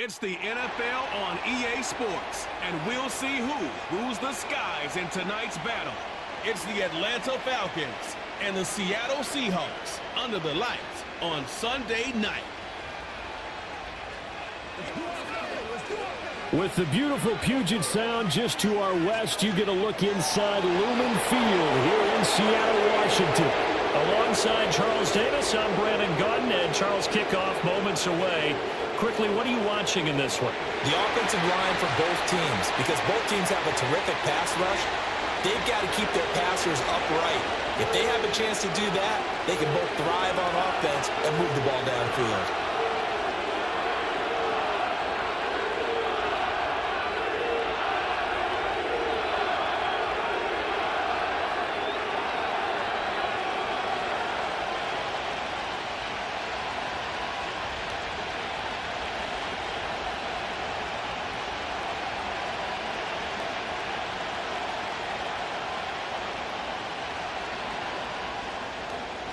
It's the NFL on EA Sports, and we'll see who rules the skies in tonight's battle. It's the Atlanta Falcons and the Seattle Seahawks under the lights on Sunday night. With the beautiful Puget Sound just to our west, you get a look inside Lumen Field here in Seattle, Washington. Alongside Charles Davis, I'm Brandon Gaudin, and Charles, kickoff moments away. Quickly, what are you watching in this one? The offensive line for both teams, because both teams have a terrific pass rush. They've got to keep their passers upright. If they have a chance to do that, they can both thrive on offense and move the ball downfield.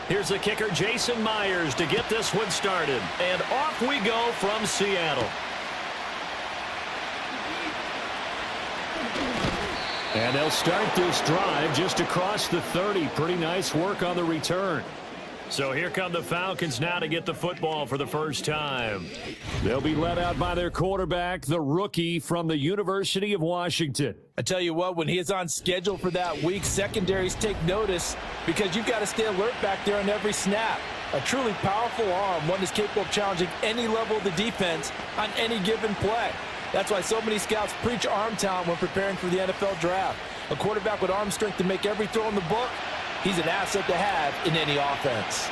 Here's the kicker, Jason Myers, to get this one started. And off we go from Seattle. And they'll start this drive just across the 30. Pretty nice work on the return. So here come the Falcons now to get the football for the first time. They'll be led out by their quarterback, the rookie from the University of Washington. I tell you what, when he is on schedule for that week, secondaries take notice because you've got to stay alert back there on every snap. A truly powerful arm, one is capable of challenging any level of the defense on any given play. That's why so many scouts preach arm talent when preparing for the NFL draft. A quarterback with arm strength to make every throw in the book, he's an asset to have in any offense.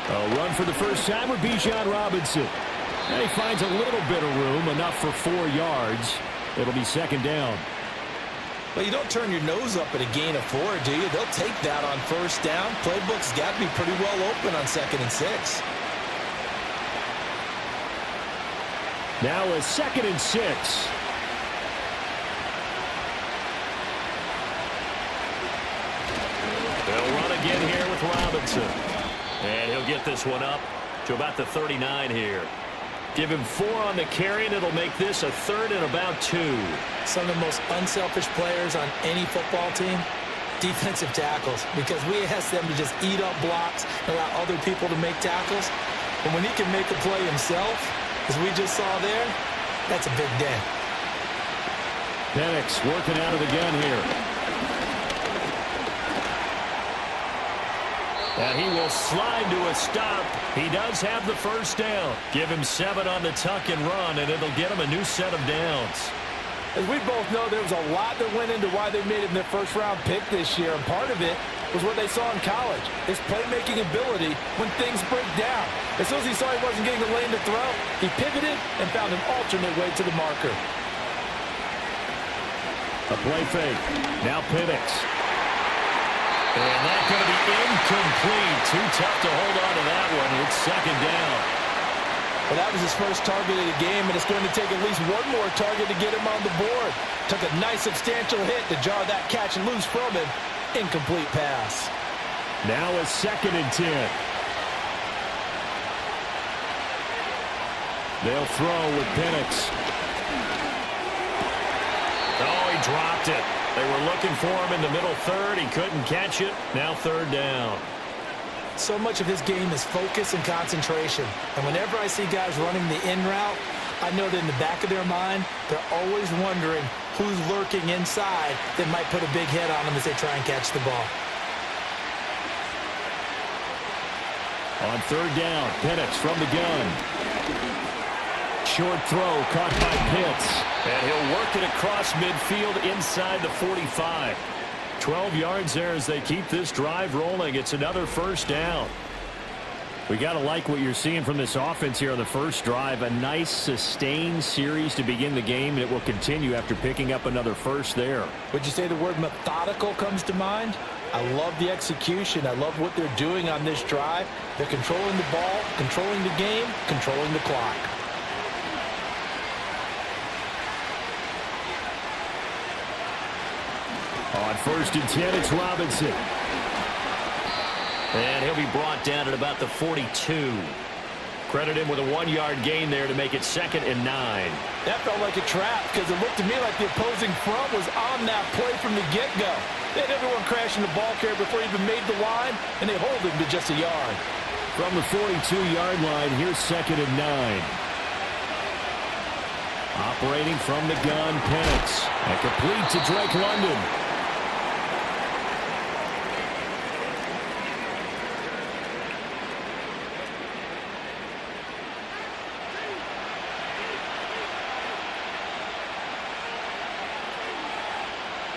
A run for the first time with Bijan Robinson. And he finds a little bit of room, enough for 4 yards. It'll be second down. Well, you don't turn your nose up at a gain of 4, do you? They'll take that on first down. Playbook's got to be pretty well open on 2nd and 6. Now a 2nd and 6. They'll run again here with Robinson. And he'll get this one up to about the 39 here. Give him 4 on the carry, and it'll make this a 3rd and about 2. Some of the most unselfish players on any football team, defensive tackles, because we ask them to just eat up blocks and allow other people to make tackles. But when he can make a play himself, as we just saw there, that's a big day. Penix working out of the gun here. And he will slide to a stop. He does have the first down. Give him 7 on the tuck and run, and it'll get him a new set of downs. As we both know, there was a lot that went into why they made him their first-round pick this year, and part of it was what they saw in college, his playmaking ability when things break down. As soon as he saw he wasn't getting a lane to throw, he pivoted and found an alternate way to the marker. A play fake. Now Penix. And that's going to be incomplete. Too tough to hold on to that one. It's second down. Well, that was his first target of the game, and it's going to take at least one more target to get him on the board. Took a nice substantial hit to jar that catch loose from him. Incomplete pass. Now a 2nd and 10. They'll throw with Penix. Oh, he dropped it. They were looking for him in the middle 3rd. He couldn't catch it. Now 3rd down. So much of his game is focus and concentration. And whenever I see guys running the in route, I know that in the back of their mind, they're always wondering who's lurking inside that might put a big hit on them as they try and catch the ball. On 3rd down, Penix from the gun. Short throw caught by Pitts. And he'll work it across midfield inside the 45. 12 yards there as they keep this drive rolling. It's another first down. We got to like what you're seeing from this offense here on the first drive. A nice sustained series to begin the game, and it will continue after picking up another first there. Would you say the word methodical comes to mind? I love the execution. I love what they're doing on this drive. They're controlling the ball, controlling the game, controlling the clock. On 1st and 10, it's Robinson. And he'll be brought down at about the 42. Credit him with a 1-yard gain there to make it 2nd and 9. That felt like a trap because it looked to me like the opposing front was on that play from the get-go. They had everyone crashing the ball carrier before he even made the line, and they hold him to just a yard. From the 42-yard line, here's 2nd and 9. Operating from the gun, Penix. And complete to Drake London.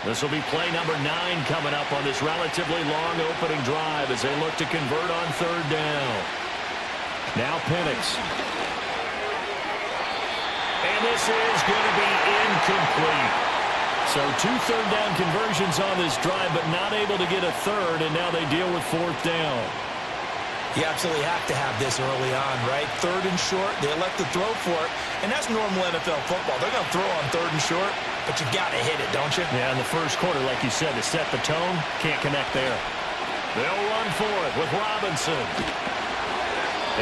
This will be play number 9 coming up on this relatively long opening drive as they look to convert on 3rd down. Now Penix. And this is going to be incomplete. So 2 third-down conversions on this drive, but not able to get a third, and now they deal with 4th down. You absolutely have to have this early on, right? 3rd and short, they elect to throw for it, and that's normal NFL football. They're going to throw on 3rd and short, but you've got to hit it, don't you? Yeah, in the first quarter, like you said, to set the tone, can't connect there. They'll run for it with Robinson.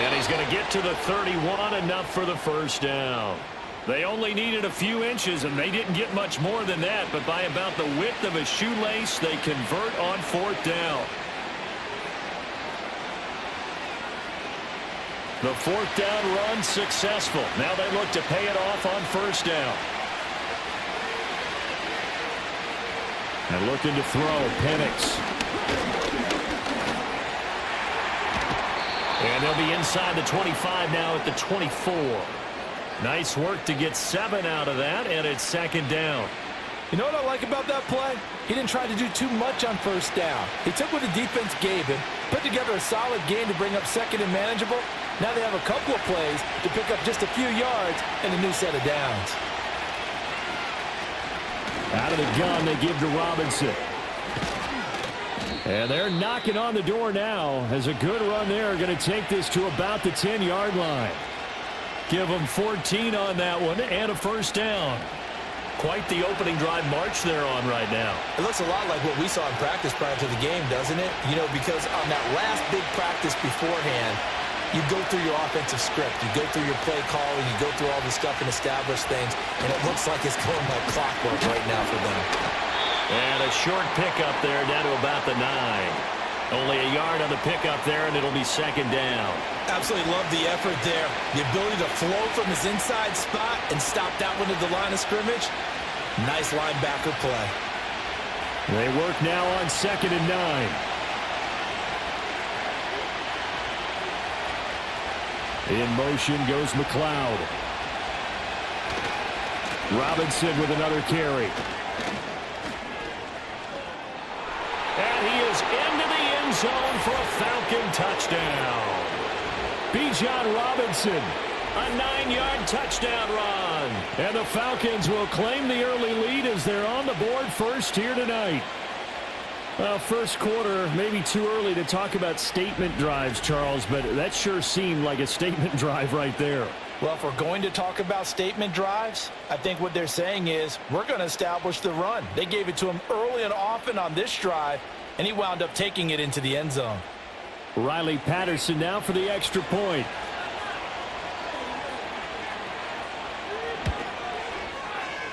And he's going to get to the 31, enough for the 1st down. They only needed a few inches, and they didn't get much more than that, but by about the width of a shoelace, they convert on 4th down. The 4th down run successful. Now they look to pay it off on 1st down. And looking to throw, Penix. And they'll be inside the 25 now at the 24. Nice work to get 7 out of that, and it's 2nd down. You know what I like about that play? He didn't try to do too much on 1st down. He took what the defense gave him, put together a solid game to bring up 2nd and manageable. Now they have a couple of plays to pick up just a few yards and a new set of downs. Out of the gun, they give to Robinson. And they're knocking on the door now as a good run there. Going to take this to about the 10-yard line. Give them 14 on that one and a 1st down. Quite the opening drive march they're on right now. It looks a lot like what we saw in practice prior to the game, doesn't it? You know, because on that last big practice beforehand, you go through your offensive script, you go through your play calling, you go through all the stuff and establish things, and it looks like it's going like clockwork right now for them. And a short pickup there down to about the 9. Only a yard on the pickup there, and it'll be 2nd down. Absolutely love the effort there. The ability to flow from his inside spot and stop that one at the line of scrimmage. Nice linebacker play. They work now on 2nd and 9. In motion goes McLeod. Robinson with another carry. And he is into the end zone for a Falcon touchdown. Bijan Robinson, a 9-yard touchdown run. And the Falcons will claim the early lead as they're on the board first here tonight. Well, first quarter, maybe too early to talk about statement drives, Charles, but that sure seemed like a statement drive right there. Well, if we're going to talk about statement drives, I think what they're saying is we're going to establish the run. They gave it to him early and often on this drive, and he wound up taking it into the end zone. Riley Patterson now for the extra point.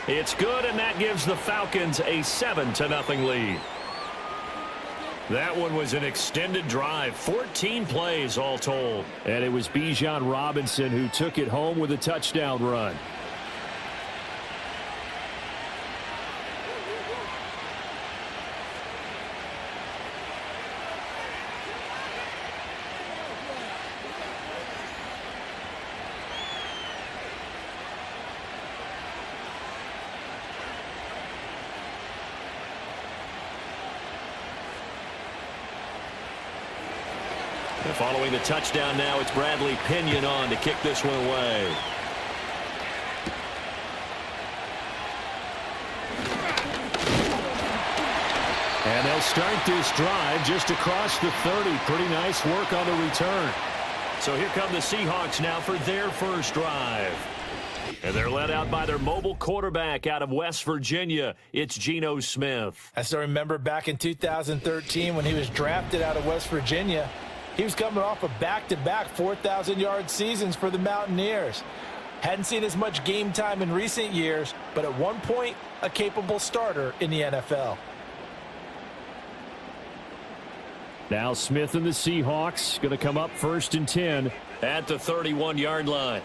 It's good, and that gives the Falcons a 7-0 lead. That one was an extended drive, 14 plays all told. And it was Bijan Robinson who took it home with a touchdown run. Following the touchdown now, it's Bradley Pinion on to kick this one away. And they'll start this drive just across the 30. Pretty nice work on the return. So here come the Seahawks now for their first drive. And they're led out by their mobile quarterback out of West Virginia. It's Geno Smith. I still remember back in 2013 when he was drafted out of West Virginia. He was coming off a back-to-back 4,000-yard seasons for the Mountaineers. Hadn't seen as much game time in recent years, but at one point, a capable starter in the NFL. Now Smith and the Seahawks going to come up 1st and 10 at the 31-yard line.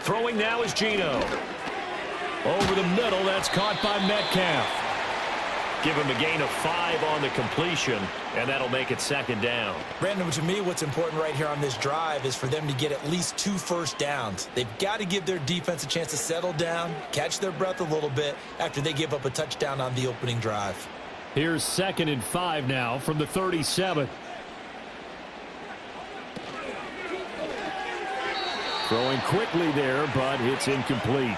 Throwing now is Geno. Over the middle, that's caught by Metcalf. Give him a gain of 5 on the completion, and that'll make it 2nd down. Brandon, to me, what's important right here on this drive is for them to get at least 2 first downs. They've got to give their defense a chance to settle down, catch their breath a little bit after they give up a touchdown on the opening drive. Here's 2nd and 5 now from the 37. Throwing quickly there, but it's incomplete.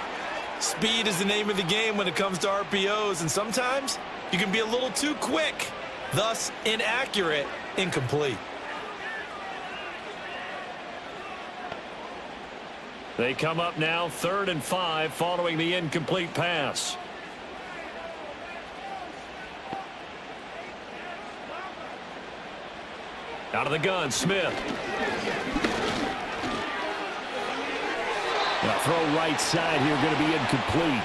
Speed is the name of the game when it comes to RPOs, and sometimes you can be a little too quick, thus inaccurate, incomplete. They come up now 3rd and 5 following the incomplete pass. Out of the gun, Smith. Now throw right side here, going to be incomplete.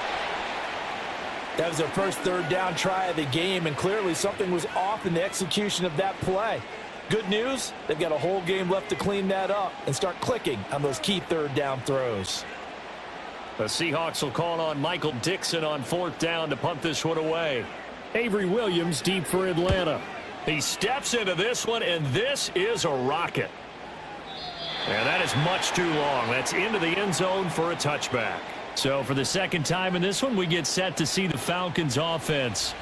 That was their first 3rd down try of the game, and clearly something was off in the execution of that play. Good news, they've got a whole game left to clean that up and start clicking on those key 3rd down throws. The Seahawks will call on Michael Dixon on 4th down to punt this one away. Avery Williams deep for Atlanta. He steps into this one, and this is a rocket. And that is much too long. That's into the end zone for a touchback. So for the 2nd time in this one, we get set to see the Falcons offense.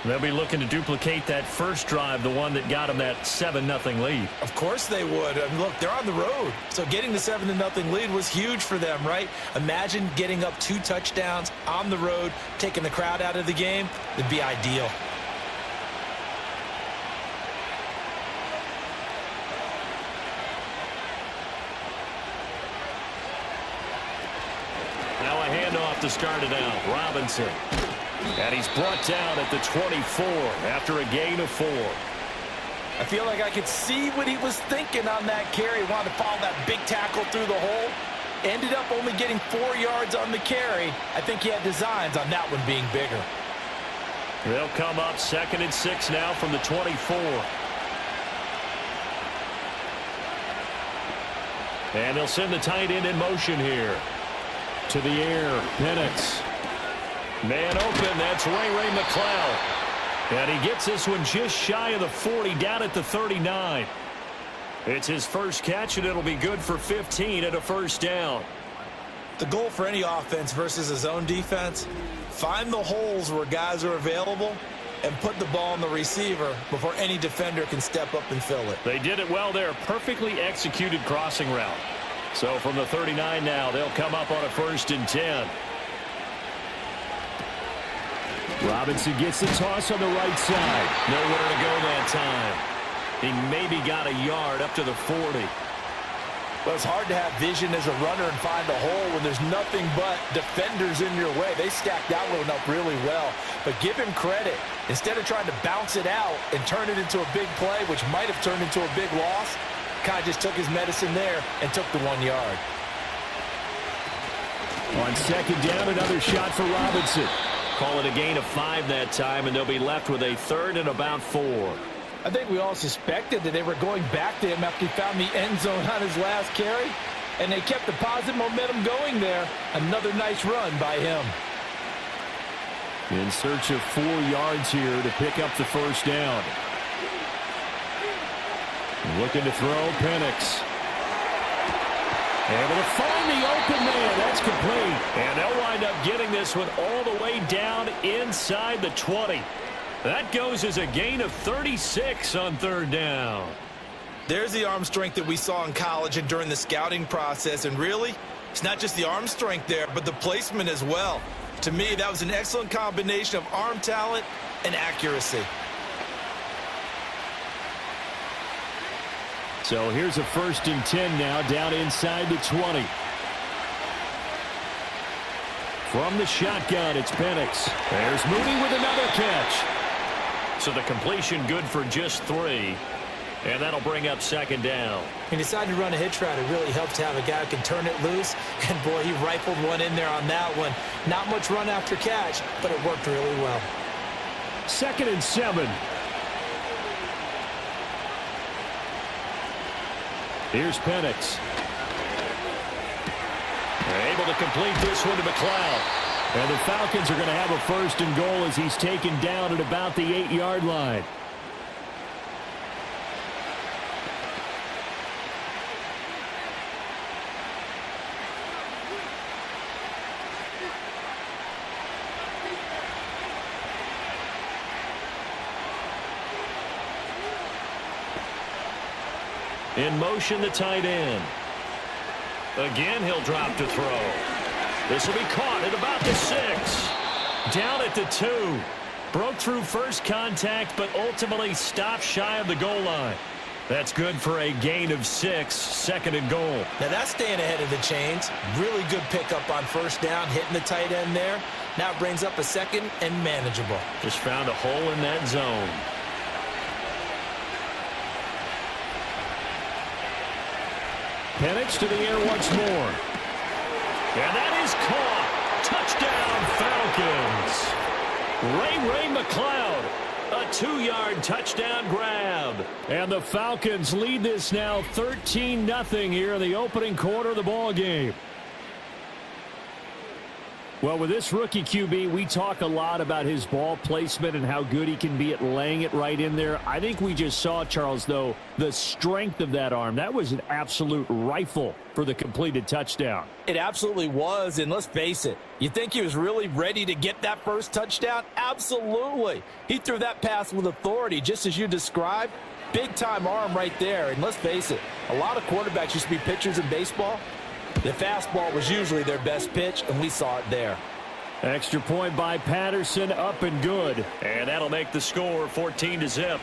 They'll be looking to duplicate that first drive, the one that got them that 7-0 lead. Of course they would. I mean, look, they're on the road. So getting the 7-0 lead was huge for them, right? Imagine getting up 2 touchdowns on the road, taking the crowd out of the game. It'd be ideal. Now a handoff to start it out. Robinson. And he's brought down at the 24 after a gain of 4. I feel like I could see what he was thinking on that carry. Wanted to follow that big tackle through the hole. Ended up only getting 4 yards on the carry. I think he had designs on that one being bigger. They'll come up 2nd and 6 now from the 24. And they'll send the tight end in motion here. To the air, Penix. Man open, that's Ray McCloud. And he gets this one just shy of the 40, down at the 39. It's his first catch, and it'll be good for 15 at a 1st down. The goal for any offense versus a zone defense, find the holes where guys are available and put the ball on the receiver before any defender can step up and fill it. They did it well there. Perfectly executed crossing route. So from the 39 now, they'll come up on a 1st and 10. Robinson gets the toss on the right side. Nowhere to go that time. He maybe got a yard up to the 40. Well, it's hard to have vision as a runner and find a hole when there's nothing but defenders in your way. They stacked that one up really well. But give him credit. Instead of trying to bounce it out and turn it into a big play, which might have turned into a big loss, kind of just took his medicine there and took the 1 yard. On 2nd down, another shot for Robinson. Call it a gain of 5 that time, and they'll be left with a 3rd and about 4. I think we all suspected that they were going back to him after he found the end zone on his last carry, and they kept the positive momentum going there. Another nice run by him. In search of 4 yards here to pick up the 1st down. Looking to throw, Penix. Able to find the open man. That's complete. And they'll wind up getting this one all the way down inside the 20. That goes as a gain of 36 on 3rd down. There's the arm strength that we saw in college and during the scouting process. And really, it's not just the arm strength there, but the placement as well. To me, that was an excellent combination of arm talent and accuracy. So here's a 1st and 10 now, down inside the 20. From the shotgun, it's Penix. There's Mooney with another catch. So the completion good for just 3. And that'll bring up 2nd down. He decided to run a hitch route. It really helps to have a guy who can turn it loose. And, boy, he rifled one in there on that one. Not much run after catch, but it worked really well. 2nd and 7. Here's Penix. They're able to complete this one to McLeod. And the Falcons are going to have a 1st and goal as he's taken down at about the 8-yard line. In motion, the tight end. Again, he'll drop to throw. This will be caught at about the 6. Down at the 2. Broke through first contact, but ultimately stopped shy of the goal line. That's good for a gain of 6, 2nd and goal. Now that's staying ahead of the chains. Really good pickup on 1st down, hitting the tight end there. Now it brings up a 2nd and manageable. Just found a hole in that zone. Penix to the air once more. And that is caught. Touchdown, Falcons. Ray McLeod. A 2-yard touchdown grab. And the Falcons lead this now 13-0 here in the opening quarter of the ball game. Well, with this rookie QB, we talk a lot about his ball placement and how good he can be at laying it right in there. I think we just saw, Charles, though, the strength of that arm. That was an absolute rifle for the completed touchdown. It absolutely was, and let's face it, you think he was really ready to get that first touchdown? Absolutely. He threw that pass with authority, just as you described. Big-time arm right there, and let's face it, a lot of quarterbacks used to be pitchers in baseball. The fastball was usually their best pitch, and we saw it there. Extra point by Patterson, up and good. And that'll make the score 14-0.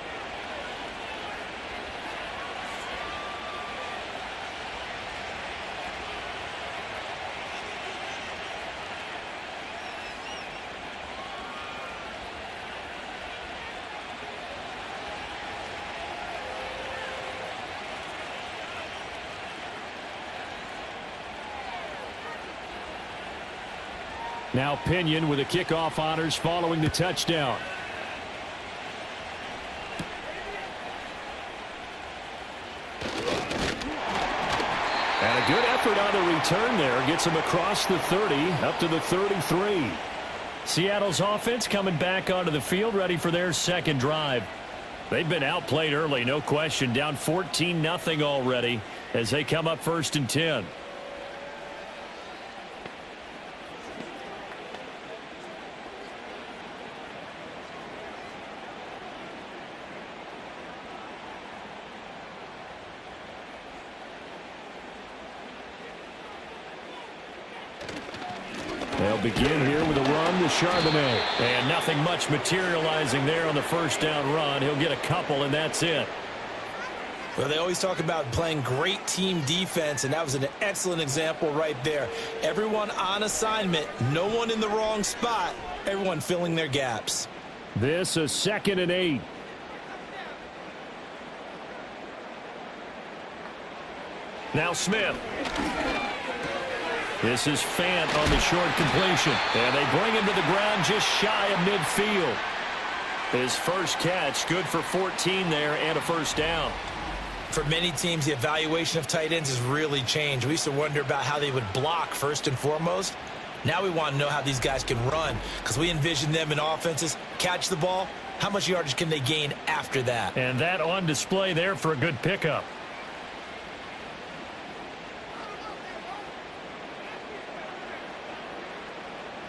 Now Pinion with the kickoff honors following the touchdown. And a good effort on the return there. Gets him across the 30, up to the 33. Seattle's offense coming back onto the field, ready for their 2nd drive. They've been outplayed early, no question. Down 14-0 already as they come up 1st and 10. They'll begin here with a run with Charbonnet. And nothing much materializing there on the 1st down run. He'll get a couple, and that's it. Well, they always talk about playing great team defense, and that was an excellent example right there. Everyone on assignment, no one in the wrong spot, everyone filling their gaps. This a 2nd and 8. Now Smith. This is Fant on the short completion. And they bring him to the ground just shy of midfield. His first catch, good for 14 there and a 1st down. For many teams, the evaluation of tight ends has really changed. We used to wonder about how they would block first and foremost. Now we want to know how these guys can run, because we envision them in offenses, catch the ball, how much yardage can they gain after that? And that on display there for a good pickup.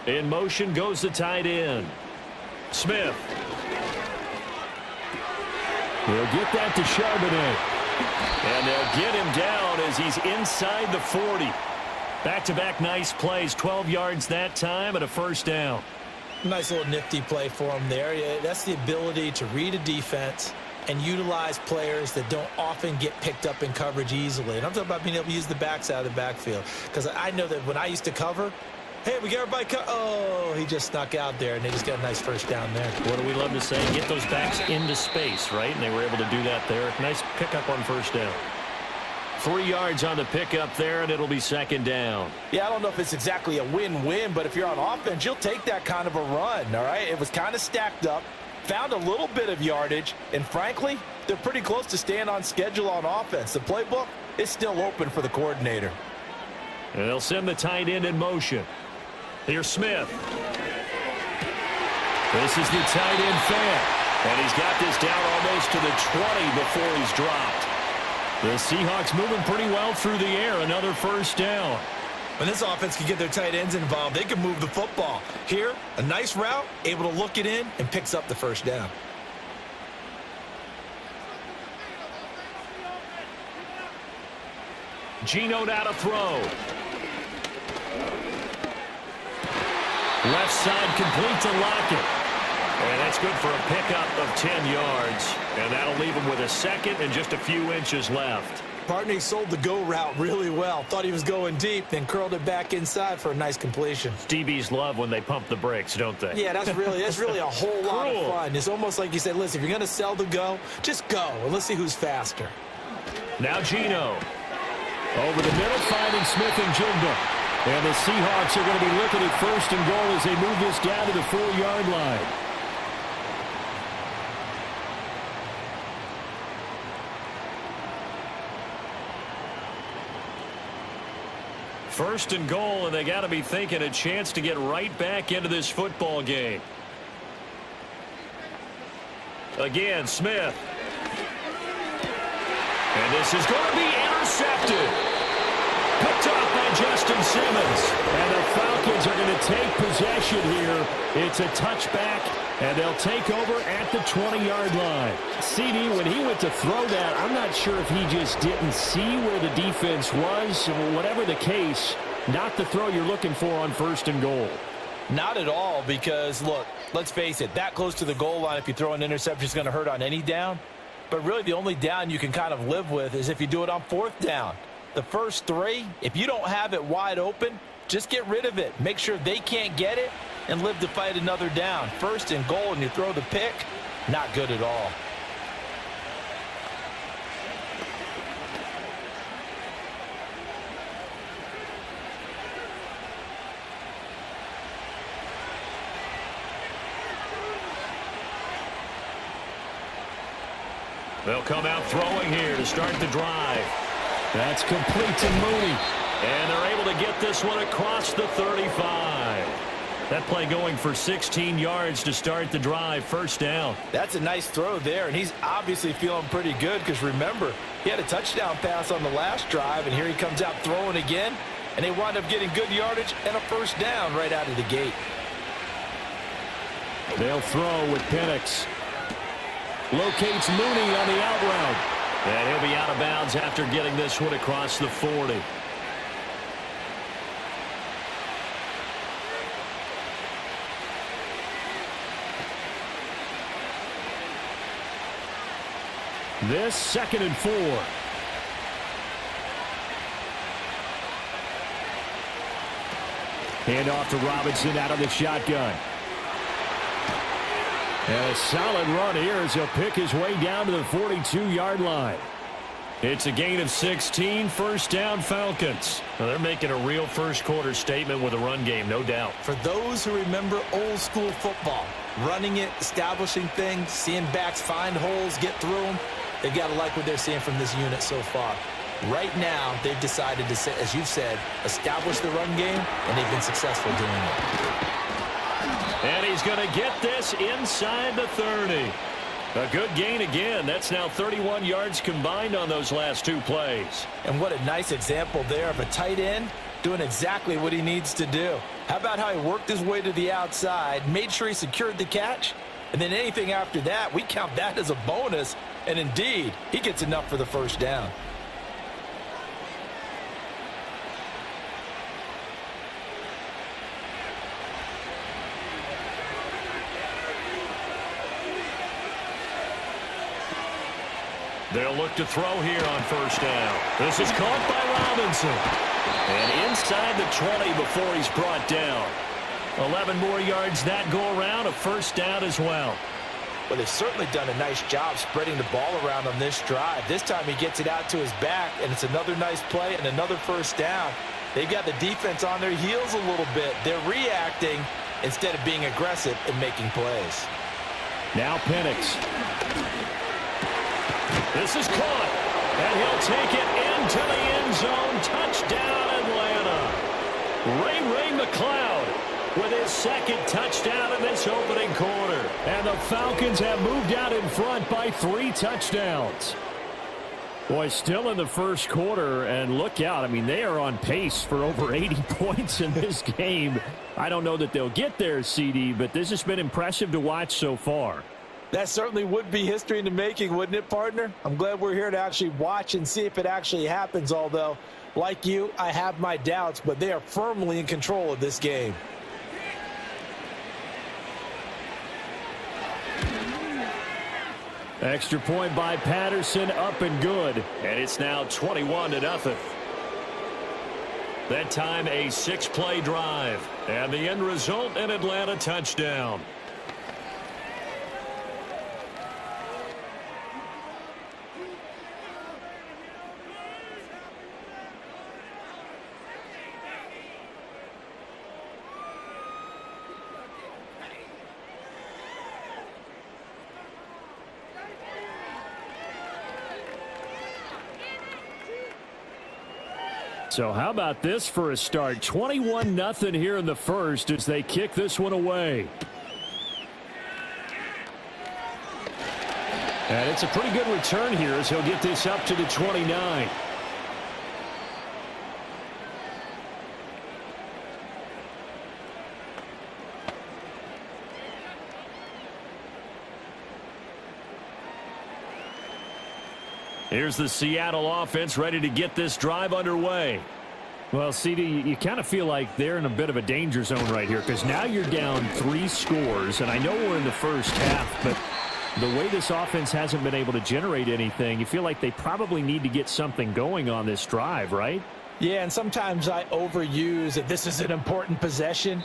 In motion goes the tight end. Smith. He'll get that to Charbonnet. And they'll get him down as he's inside the 40. Back-to-back nice plays, 12 yards that time and a 1st down. Nice little nifty play for him there. Yeah, that's the ability to read a defense, and utilize players that don't often get picked up in coverage easily. And I'm talking about being able to use the backside of the backfield. Because I know that when I used to cover, hey, we get everybody oh, he just snuck out there, and they just got a nice first down there. What do we love to say? Get those backs into space, right? And they were able to do that there. Nice pickup on first down. 3 yards on the pickup there, and it'll be second down. Yeah, I don't know if it's exactly a win-win, but if you're on offense, you'll take that kind of a run, all right? It was kind of stacked up, found a little bit of yardage, and frankly, they're pretty close to staying on schedule on offense. The playbook is still open for the coordinator. And they'll send the tight end in motion. Here's Smith. This is the tight end fan, and he's got this down almost to the 20 before he's dropped. The Seahawks moving pretty well through the air. Another first down. When this offense can get their tight ends involved, they can move the football. Here, a nice route, able to look it in, and picks up the first down. Geno now to throw. Left side complete to Lockett. And that's good for a pickup of 10 yards. And that'll leave him with a second and just a few inches left. Partney sold the go route really well. Thought he was going deep, then curled it back inside for a nice completion. DBs love when they pump the brakes, don't they? Yeah, that's really a whole lot of fun. It's almost like you said, listen, if you're going to sell the go, just go, and let's see who's faster. Now Geno. Over the middle, finding Smith and Jigba. And the Seahawks are going to be looking at first and goal as they move this down to the 4-yard line. First and goal, and they got to be thinking a chance to get right back into this football game. Again, Smith. And this is going to be intercepted. Picked off by Justin Simmons. And the Falcons are going to take possession here. It's a touchback, and they'll take over at the 20-yard line. CD, when he went to throw that, I'm not sure if he just didn't see where the defense was. Whatever the case, not the throw you're looking for on first and goal. Not at all, because, look, let's face it, that close to the goal line, if you throw an interception, is going to hurt on any down. But really, the only down you can kind of live with is if you do it on fourth down. The first three, if you don't have it wide open, just get rid of it. Make sure they can't get it and live to fight another down. First and goal, and you throw the pick, not good at all. They'll come out throwing here to start the drive. That's complete to Mooney. And they're able to get this one across the 35. That play going for 16 yards to start the drive. First down. That's a nice throw there, and he's obviously feeling pretty good because, remember, he had a touchdown pass on the last drive, and here he comes out throwing again, and they wind up getting good yardage and a first down right out of the gate. They'll throw with Penix. Locates Mooney on the out route. And he'll be out of bounds after getting this one across the 40. This 2nd and 4. Hand off to Robinson out of the shotgun. And a solid run here as he'll pick his way down to the 42-yard line. It's a gain of 16, first down Falcons. Well, they're making a real first-quarter statement with a run game, no doubt. For those who remember old-school football, running it, establishing things, seeing backs find holes, get through them, they've got to like what they're seeing from this unit so far. Right now, they've decided to, as you've said, establish the run game, and they've been successful doing it. And he's going to get this inside the 30. A good gain again. That's now 31 yards combined on those last two plays. And what a nice example there of a tight end doing exactly what he needs to do. How about how he worked his way to the outside, made sure he secured the catch, and then anything after that, we count that as a bonus. And indeed, he gets enough for the first down. They'll look to throw here on first down. This is caught by Robinson. And inside the 20 before he's brought down. 11 more yards that go around, a first down as well. Well, they've certainly done a nice job spreading the ball around on this drive. This time he gets it out to his back, and it's another nice play and another first down. They've got the defense on their heels a little bit. They're reacting instead of being aggressive and making plays. Now Penix. This is caught, and he'll take it into the end zone. Touchdown, Atlanta. Ray McLeod with his second touchdown in this opening quarter. And the Falcons have moved out in front by 3 touchdowns. Boy, still in the first quarter, and look out. I mean, they are on pace for over 80 points in this game. I don't know that they'll get there, CD, but this has been impressive to watch so far. That certainly would be history in the making, wouldn't it, partner? I'm glad we're here to actually watch and see if it actually happens, although, like you, I have my doubts, but they are firmly in control of this game. Extra point by Patterson, up and good. And it's now 21-0. That time a 6-play drive. And the end result, an Atlanta touchdown. So how about this for a start? 21-0 here in the first as they kick this one away. And it's a pretty good return here as he'll get this up to the 29. Here's the Seattle offense ready to get this drive underway. Well, CD, you kind of feel like they're in a bit of a danger zone right here because now you're down 3 scores, and I know we're in the first half, but the way this offense hasn't been able to generate anything, you feel like they probably need to get something going on this drive, right? Yeah, and sometimes I overuse that this is an important possession.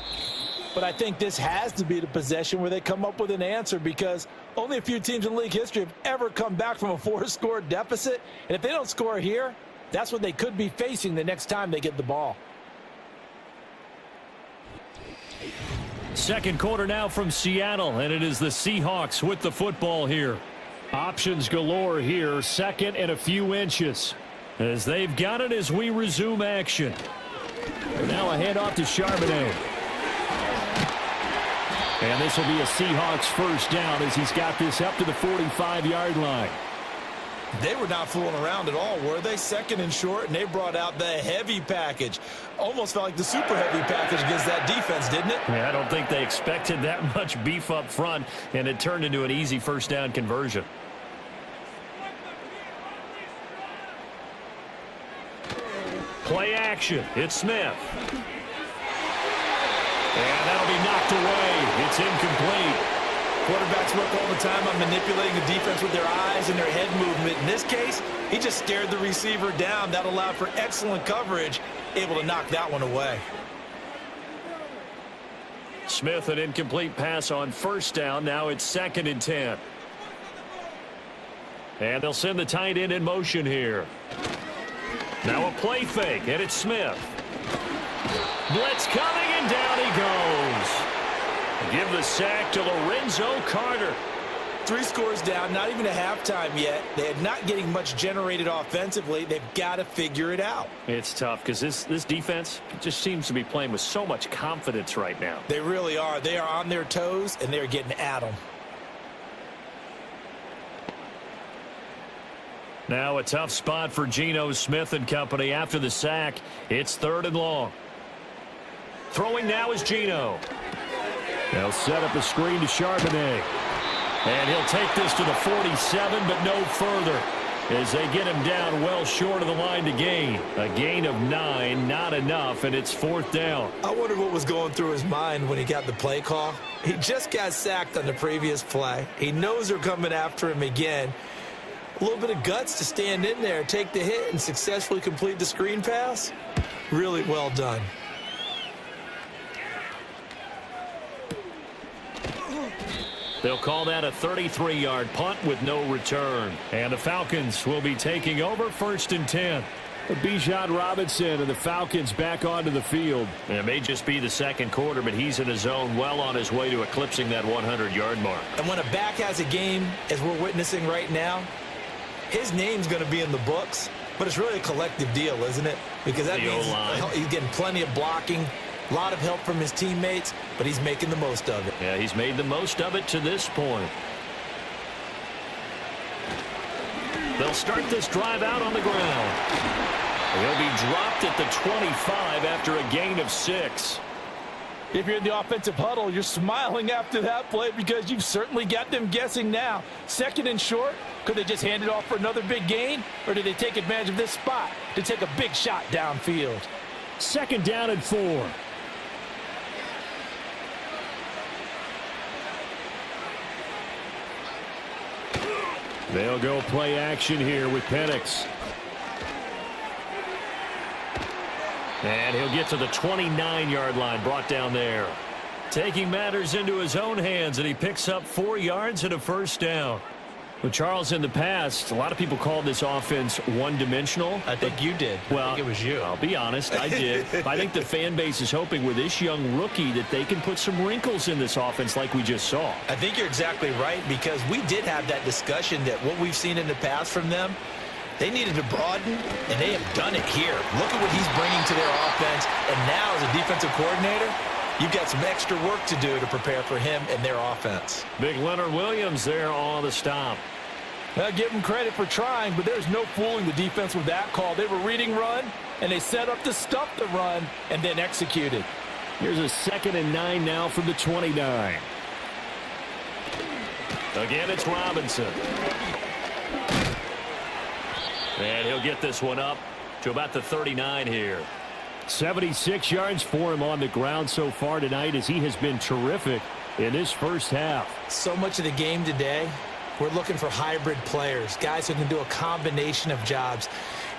But I think this has to be the possession where they come up with an answer because only a few teams in league history have ever come back from a 4-score deficit. And if they don't score here, that's what they could be facing the next time they get the ball. Second quarter now from Seattle, and it is the Seahawks with the football here. Options galore here, second and a few inches. As they've got it as we resume action. Now a handoff to Charbonnet. And this will be a Seahawks first down as he's got this up to the 45-yard line. They were not fooling around at all, were they? Second and short, and they brought out the heavy package. Almost felt like the super heavy package against that defense, didn't it? Yeah, I don't think they expected that much beef up front, and it turned into an easy first down conversion. Play action. It's Smith. And that'll be knocked away. It's incomplete. Quarterbacks work all the time on manipulating the defense with their eyes and their head movement. In this case, he just stared the receiver down. That allowed for excellent coverage, able to knock that one away. Smith, an incomplete pass on first down. Now it's 2nd and 10. And they'll send the tight end in motion here. Now a play fake, and it's Smith. Blitz coming, and down he goes. Give the sack to Lorenzo Carter. 3 scores down, not even a halftime yet. They're not getting much generated offensively. They've got to figure it out. It's tough because this defense just seems to be playing with so much confidence right now. They really are. They are on their toes, and they're getting at them. Now a tough spot for Geno Smith and company after the sack. It's 3rd and long. Throwing now is Geno. They'll set up a screen to Charbonnet. And he'll take this to the 47, but no further as they get him down well short of the line to gain. A gain of 9, not enough, and it's 4th down. I wonder what was going through his mind when he got the play call. He just got sacked on the previous play. He knows they're coming after him again. A little bit of guts to stand in there, take the hit, and successfully complete the screen pass. Really well done. They'll call that a 33-yard punt with no return. And the Falcons will be taking over 1st and 10. Bijan Robinson and the Falcons back onto the field. It may just be the second quarter, but he's in his zone, well on his way to eclipsing that 100-yard mark. And when a back has a game, as we're witnessing right now, his name's going to be in the books, but it's really a collective deal, isn't it? Because that means he's getting plenty of blocking, a lot of help from his teammates, but he's making the most of it. Yeah, he's made the most of it to this point. They'll start this drive out on the ground. He'll be dropped at the 25 after a gain of 6. If you're in the offensive huddle, you're smiling after that play because you've certainly got them guessing now. 2nd and short, could they just hand it off for another big gain? Or did they take advantage of this spot to take a big shot downfield? 2nd down and 4. They'll go play action here with Penix. And he'll get to the 29-yard line, brought down there. Taking matters into his own hands, and he picks up 4 yards and a 1st down. Well, Charles, in the past, a lot of people called this offense one-dimensional. I think you did. Well, I think it was you. I'll be honest, I did. I think the fan base is hoping with this young rookie that they can put some wrinkles in this offense like we just saw. I think you're exactly right, because we did have that discussion that what we've seen in the past from them, they needed to broaden, and they have done it here. Look at what he's bringing to their offense, and now as a defensive coordinator, you've got some extra work to do to prepare for him and their offense. Big Leonard Williams there on the stop. Now, give him credit for trying, but there's no fooling the defense with that call. They were reading run, and they set up to stop the run and then executed. Here's a 2nd and 9 now from the 29. Again, it's Robinson. And he'll get this one up to about the 39 here. 76 yards for him on the ground so far tonight, as he has been terrific in this first half. So much of the game today, we're looking for hybrid players, guys who can do a combination of jobs.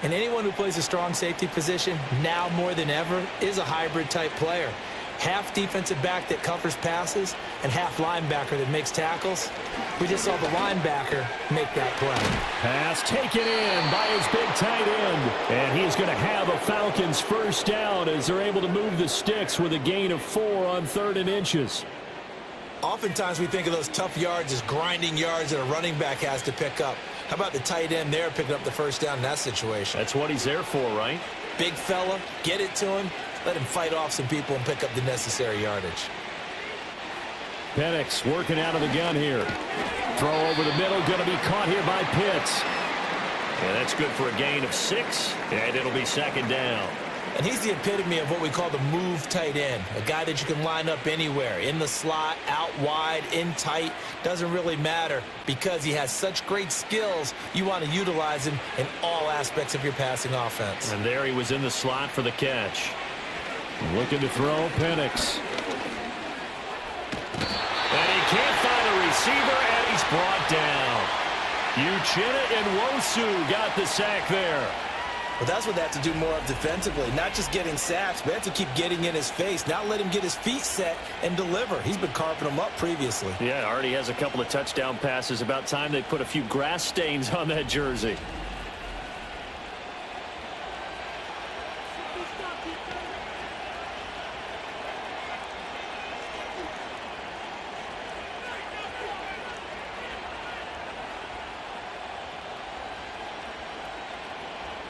And anyone who plays a strong safety position, now more than ever, is a hybrid type player. Half defensive back that covers passes and half linebacker that makes tackles. We just saw the linebacker make that play. Pass taken in by his big tight end. And he's going to have a Falcons 1st down as they're able to move the sticks with a gain of 4 on 3rd and inches. Oftentimes we think of those tough yards as grinding yards that a running back has to pick up. How about the tight end there picking up the 1st down in that situation? That's what he's there for, right? Big fella, get it to him, let him fight off some people and pick up the necessary yardage. Penix working out of the gun here. Throw over the middle, going to be caught here by Pitts. And that's good for a gain of 6, and it'll be 2nd down. And he's the epitome of what we call the move tight end, a guy that you can line up anywhere, in the slot, out wide, in tight, doesn't really matter because he has such great skills. You want to utilize him in all aspects of your passing offense. And there he was in the slot for the catch. Looking to throw, Penix. And he can't find a receiver, and he's brought down. Uchenna and Nwosu got the sack there. Well, that's what they have to do more of defensively, not just getting sacks, but they have to keep getting in his face, not let him get his feet set and deliver. He's been carving them up previously. Yeah, already has a couple of touchdown passes. About time they put a few grass stains on that jersey.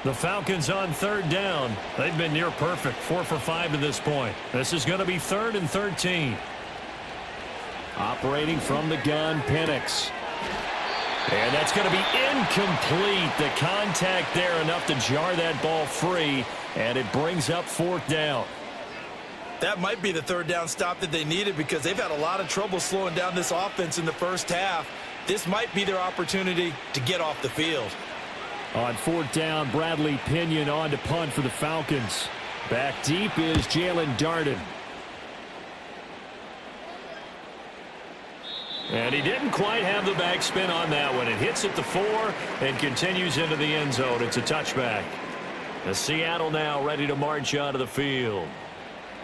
The Falcons on 3rd down. They've been near perfect, 4 for 5 to this point. This is going to be 3rd and 13. Operating from the gun, Penix. And that's going to be incomplete. The contact there enough to jar that ball free, and it brings up 4th down. That might be the 3rd down stop that they needed because they've had a lot of trouble slowing down this offense in the first half. This might be their opportunity to get off the field. On 4th down, Bradley Pinion on to punt for the Falcons. Back deep is Jalen Darden. And he didn't quite have the backspin on that one. It hits at the 4 and continues into the end zone. It's a touchback. The Seattle now ready to march onto the field.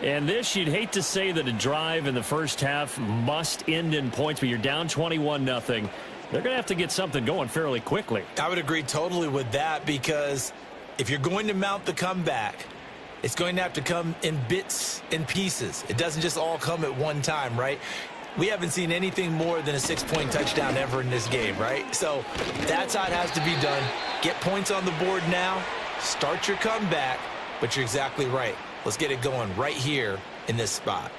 And this, you'd hate to say that a drive in the first half must end in points, but you're down 21-0. They're going to have to get something going fairly quickly. I would agree totally with that, because if you're going to mount the comeback, it's going to have to come in bits and pieces. It doesn't just all come at one time, right? We haven't seen anything more than a 6-point touchdown ever in this game, right? So that's how it has to be done. Get points on the board now. Start your comeback. But you're exactly right. Let's get it going right here in this spot.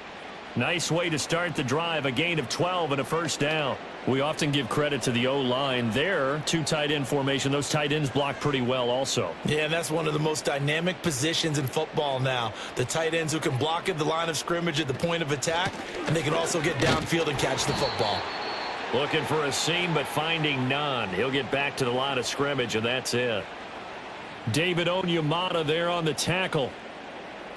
Nice way to start the drive. A gain of 12 and a first down. We often give credit to the O-line there. 2 tight end formation. Those tight ends block pretty well also. Yeah, and that's one of the most dynamic positions in football now. The tight ends who can block at the line of scrimmage at the point of attack, and they can also get downfield and catch the football. Looking for a seam, but finding none. He'll get back to the line of scrimmage, and that's it. David Onyemata there on the tackle.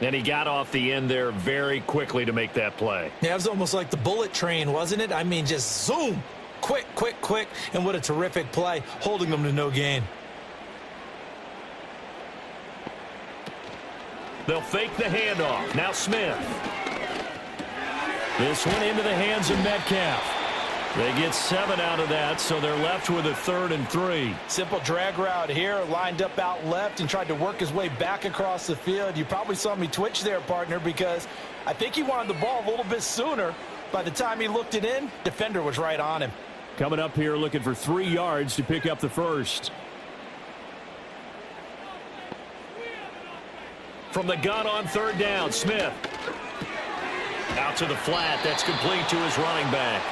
And he got off the end there very quickly to make that play. Yeah, it was almost like the bullet train, wasn't it? I mean, just zoom. Quick, quick, quick. And what a terrific play, holding them to no gain. They'll fake the handoff. Now Smith. This one into the hands of Metcalf. They get 7 out of that, so they're left with a 3rd and 3. Simple drag route here, lined up out left and tried to work his way back across the field. You probably saw me twitch there, partner, because I think he wanted the ball a little bit sooner. By the time he looked it in, defender was right on him. Coming up here looking for 3 yards to pick up the first. From the gun on 3rd down, Smith. Out to the flat. That's complete to his running back.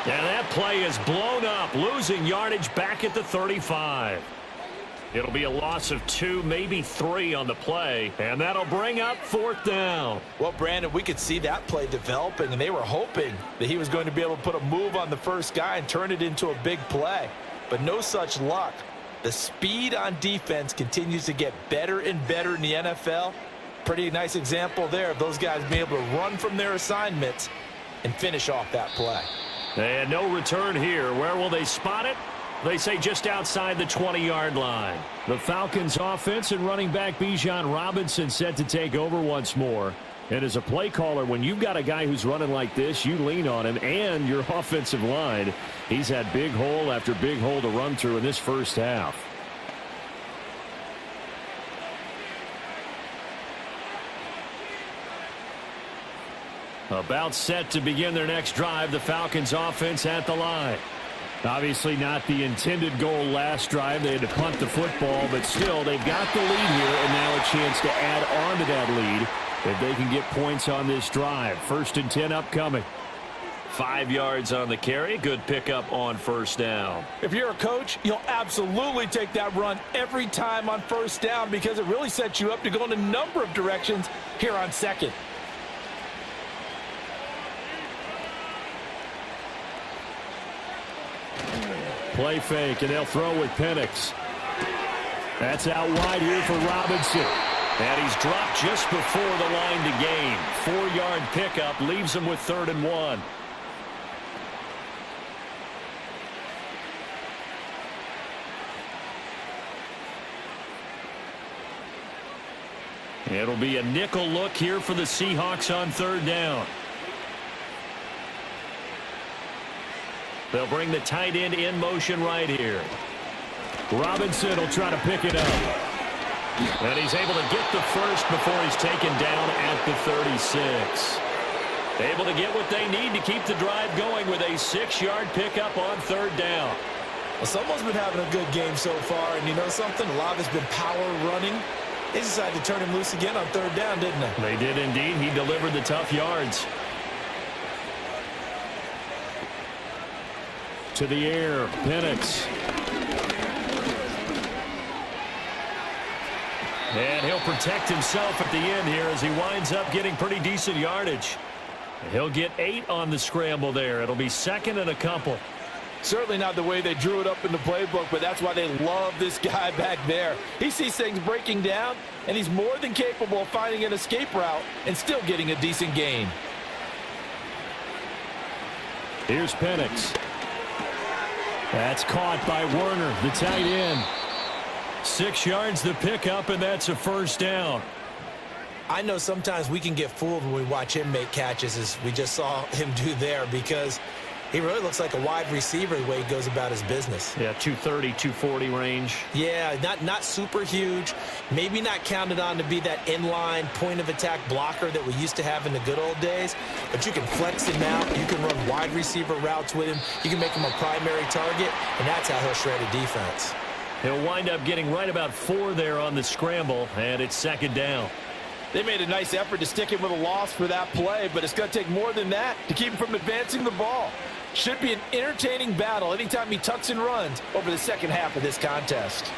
And that play is blown up, losing yardage back at the 35. It'll be a loss of 2, maybe 3 on the play, and that'll bring up 4th down. Well, Brandon, we could see that play developing, and they were hoping that he was going to be able to put a move on the first guy and turn it into a big play. But no such luck. The speed on defense continues to get better and better in the NFL. Pretty nice example there of those guys being able to run from their assignments and finish off that play. And no return here. Where will they spot it? They say just outside the 20-yard line. The Falcons offense and running back Bijan Robinson set to take over once more. And as a play caller, when you've got a guy who's running like this, you lean on him and your offensive line. He's had big hole after big hole to run through in this first half. About set to begin their next drive, the Falcons offense at the line. Obviously not the intended goal last drive. They had to punt the football, but still they've got the lead here, and now a chance to add on to that lead if they can get points on this drive. 1st and 10 upcoming. 5 yards on the carry. Good pickup on 1st down. If you're a coach, you'll absolutely take that run every time on 1st down, because it really sets you up to go in a number of directions here on 2nd. Play fake, and they'll throw with Penix. That's out wide here for Robinson. And he's dropped just before the line to gain. 4-yard pickup leaves him with 3rd and 1. It'll be a nickel look here for the Seahawks on 3rd down. They'll bring the tight end in motion right here. Robinson will try to pick it up. And he's able to get the first before he's taken down at the 36. Able to get what they need to keep the drive going with a 6-yard pickup on 3rd down. Well, someone's been having a good game so far, and you know something? A lot of it's been power running. They decided to turn him loose again on 3rd down, didn't they? They did indeed. He delivered the tough yards. To the air, Penix. And he'll protect himself at the end here as he winds up getting pretty decent yardage. He'll get 8 on the scramble there. It'll be 2nd and a couple. Certainly not the way they drew it up in the playbook, but that's why they love this guy back there. He sees things breaking down, and he's more than capable of finding an escape route and still getting a decent gain. Here's Penix. That's caught by Werner, the tight end. 6 yards the pickup, and that's a first down. I know sometimes we can get fooled when we watch him make catches, as we just saw him do there, because he really looks like a wide receiver the way he goes about his business. Yeah, 230, 240 range. Yeah, not super huge. Maybe not counted on to be that inline point-of-attack blocker that we used to have in the good old days. But you can flex him out. You can run wide receiver routes with him. You can make him a primary target, and that's how he'll shred a defense. He'll wind up getting right about 4 there on the scramble, and it's second down. They made a nice effort to stick him with a loss for that play, but it's going to take more than that to keep him from advancing the ball. Should be an entertaining battle anytime he tucks and runs over the second half of this contest.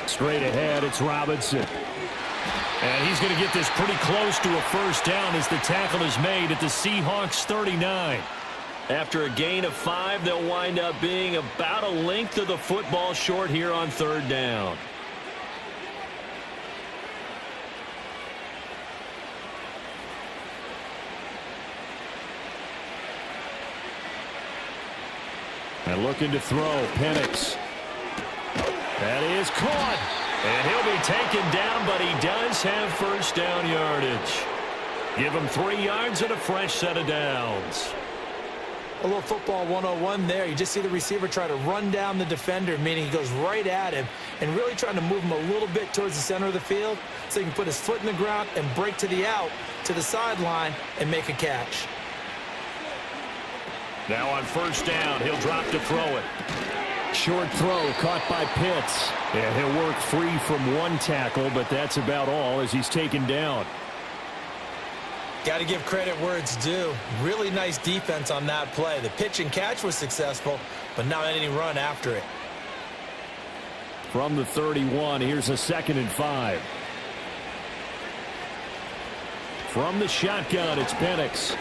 Straight ahead, it's Robinson. And he's going to get this pretty close to a first down as the tackle is made at the Seahawks 39. After a gain of 5, they'll wind up being about a length of the football short here on third down. And looking to throw, Penix. That is caught. And he'll be taken down, but he does have first down yardage. Give him 3 yards and a fresh set of downs. A little football 101 there. You just see the receiver try to run down the defender, meaning he goes right at him and really trying to move him a little bit towards the center of the field so he can put his foot in the ground and break to the out, to the sideline, and make a catch. Now on first down, he'll drop to throw it. Short throw caught by Pitts. And he'll work free from one tackle, but that's about all as he's taken down. Got to give credit where it's due. Really nice defense on that play. The pitch and catch was successful, but not any run after it. From the 31, here's a 2nd and 5. From the shotgun, it's Penix.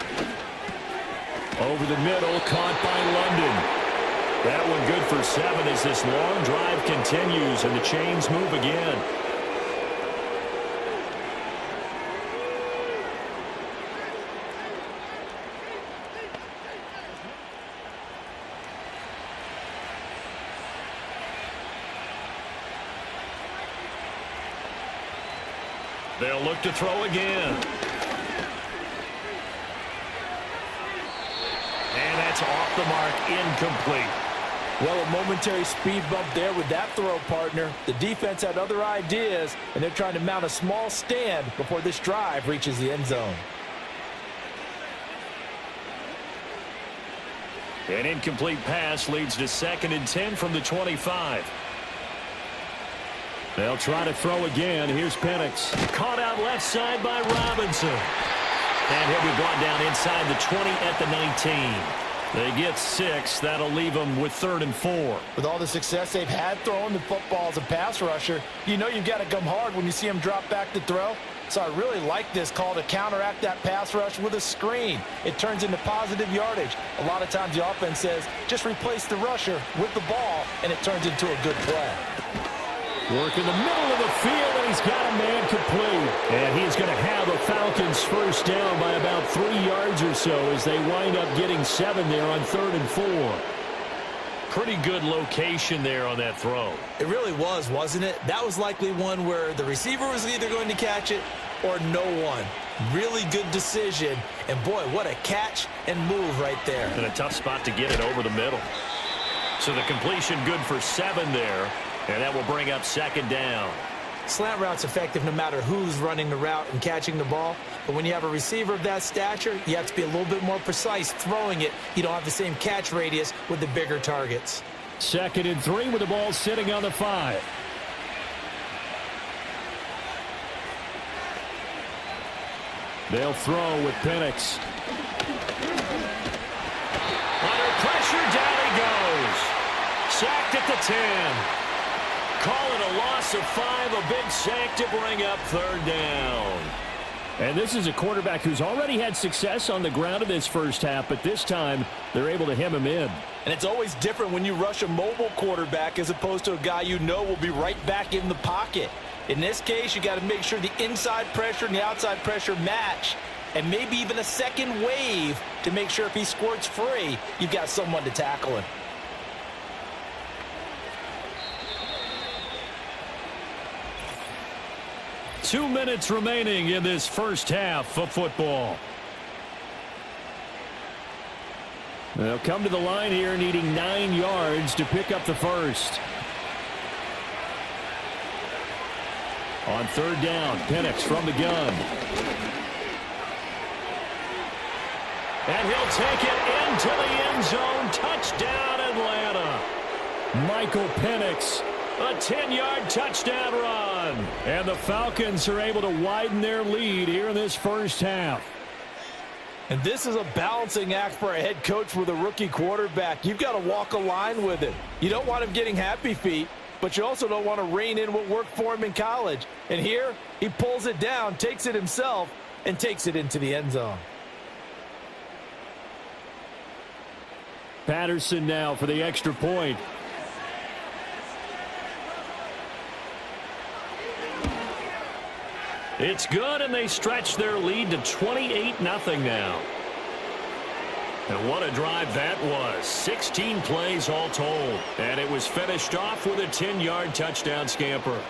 Over the middle, caught by London. That one good for 7 as this long drive continues and the chains move again. They'll look to throw again. And that's off the mark, incomplete. Well, a momentary speed bump there with that throw, partner. The defense had other ideas, and they're trying to mount a small stand before this drive reaches the end zone. An incomplete pass leads to 2nd and 10 from the 25. They'll try to throw again. Here's Penix. Caught out left side by Robinson. And he'll be brought down inside the 20 at the 19. They get 6. That'll leave them with 3rd and 4. With all the success they've had throwing the football as a pass rusher, you know you've got to come hard when you see him drop back to throw. So I really like this call to counteract that pass rush with a screen. It turns into positive yardage. A lot of times the offense says, just replace the rusher with the ball, and it turns into a good play. Work in the middle of the field, and he's got a man complete. And he's going to have a Falcons first down by about 3 yards or so as they wind up getting 7 there on 3rd and 4. Pretty good location there on that throw. It really was, wasn't it? That was likely one where the receiver was either going to catch it or no one. Really good decision. And, boy, what a catch and move right there. And a tough spot to get it over the middle. So the completion good for 7 there. And that will bring up 2nd down. Slant route's effective no matter who's running the route and catching the ball. But when you have a receiver of that stature, you have to be a little bit more precise throwing it. You don't have the same catch radius with the bigger targets. 2nd and 3 with the ball sitting on the 5. They'll throw with Penix. Under pressure, down he goes. Sacked at the 10. Call it a loss of 5, a big sack to bring up 3rd down. And this is a quarterback who's already had success on the ground in this first half, but this time they're able to hem him in. And it's always different when you rush a mobile quarterback as opposed to a guy you know will be right back in the pocket. In this case, you got to make sure the inside pressure and the outside pressure match. and maybe even a second wave to make sure if he squirts free, you've got someone to tackle him. Two minutes remaining in this first half of football. They'll come to the line here needing 9 yards to pick up the first. On third down, Penix from the gun. And he'll take it into the end zone. Touchdown, Atlanta. Michael Penix, a 10-yard touchdown run. And the Falcons are able to widen their lead here in this first half. And this is a balancing act for a head coach with a rookie quarterback. You've got to walk a line with him. You don't want him getting happy feet, but you also don't want to rein in what worked for him in college. And here, he pulls it down, takes it himself, and takes it into the end zone. Patterson now for the extra point. It's good, and they stretch their lead to 28-0 now. And what a drive that was. 16 plays all told. And it was finished off with a 10-yard touchdown scamper.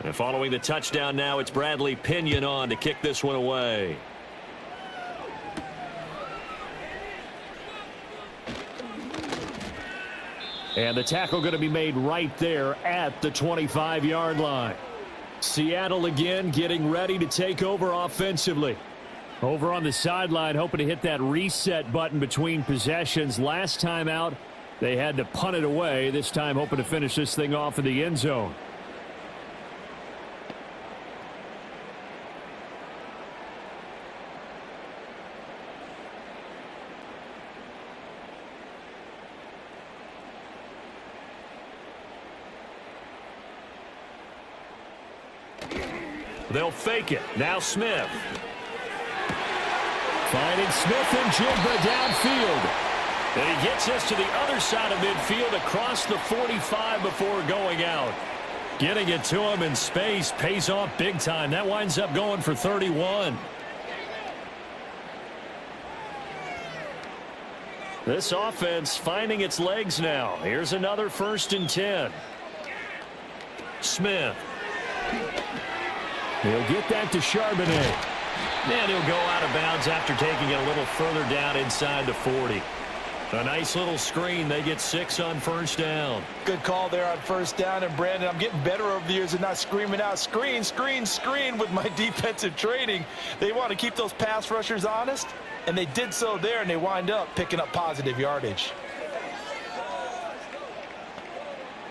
And following the touchdown now, it's Bradley Pinion on to kick this one away. And the tackle going to be made right there at the 25-yard line. Seattle again getting ready to take over offensively. Over on the sideline, hoping to hit that reset button between possessions. Last time out, they had to punt it away. This time hoping to finish this thing off in the end zone. They'll fake it. Now Smith. Finding Smith and Jigba downfield. And he gets us to the other side of midfield across the 45 before going out. Getting it to him in space pays off big time. That winds up going for 31. This offense finding its legs now. Here's another 1st and 10. Smith. He'll get that to Charbonnet. And he'll go out of bounds after taking it a little further down inside the 40. A nice little screen. They get 6 on 1st down. Good call there on 1st down. And, Brandon, I'm getting better over the years and not screaming out, screen, screen, screen with my defensive training. They want to keep those pass rushers honest, and they did so there, and they wind up picking up positive yardage.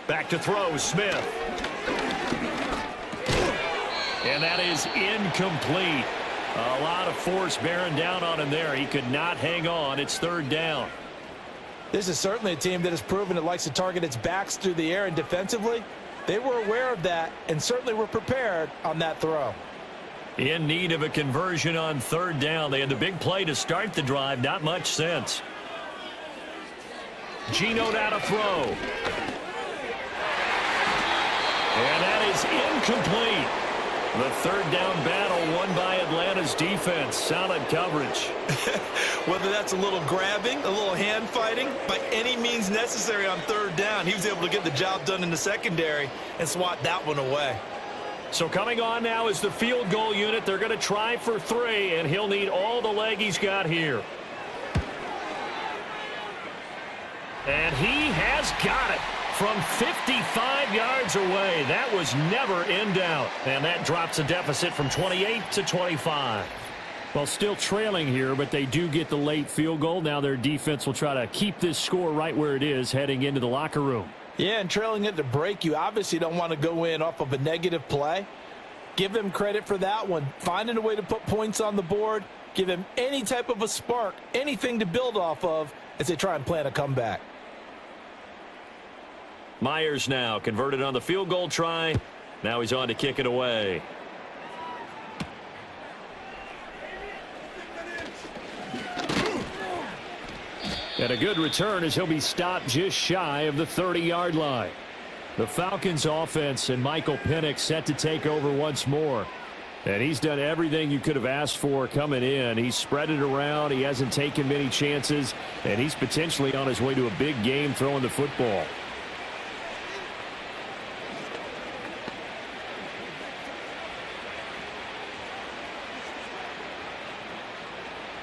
Back to throw, Smith. And that is incomplete. A lot of force bearing down on him there. He could not hang on. It's 3rd down. This is certainly a team that has proven it likes to target its backs through the air, and defensively, they were aware of that and certainly were prepared on that throw. In need of a conversion on 3rd down. They had the big play to start the drive. Not much sense. Geno now to throw. And that is incomplete. The 3rd down battle won by Atlanta's defense. Solid coverage. Whether that's a little grabbing, a little hand fighting, by any means necessary on 3rd down, he was able to get the job done in the secondary and swat that one away. So coming on now is the field goal unit. They're going to try for 3, and he'll need all the leg he's got here. And he has got it. From 55 yards away. That was never in doubt. And that drops the deficit from 28 to 25. Well, still trailing here, but they do get the late field goal. Now their defense will try to keep this score right where it is heading into the locker room. Yeah, and trailing it to break, you obviously don't want to go in off of a negative play. Give them credit for that one. Finding a way to put points on the board. Give them any type of a spark, anything to build off of as they try and plan a comeback. Myers now converted on the field goal try. Now he's on to kick it away. And a good return as he'll be stopped just shy of the 30-yard line. The Falcons offense and Michael Penix set to take over once more. And he's done everything you could have asked for coming in. He's spread it around. He hasn't taken many chances. And he's potentially on his way to a big game throwing the football.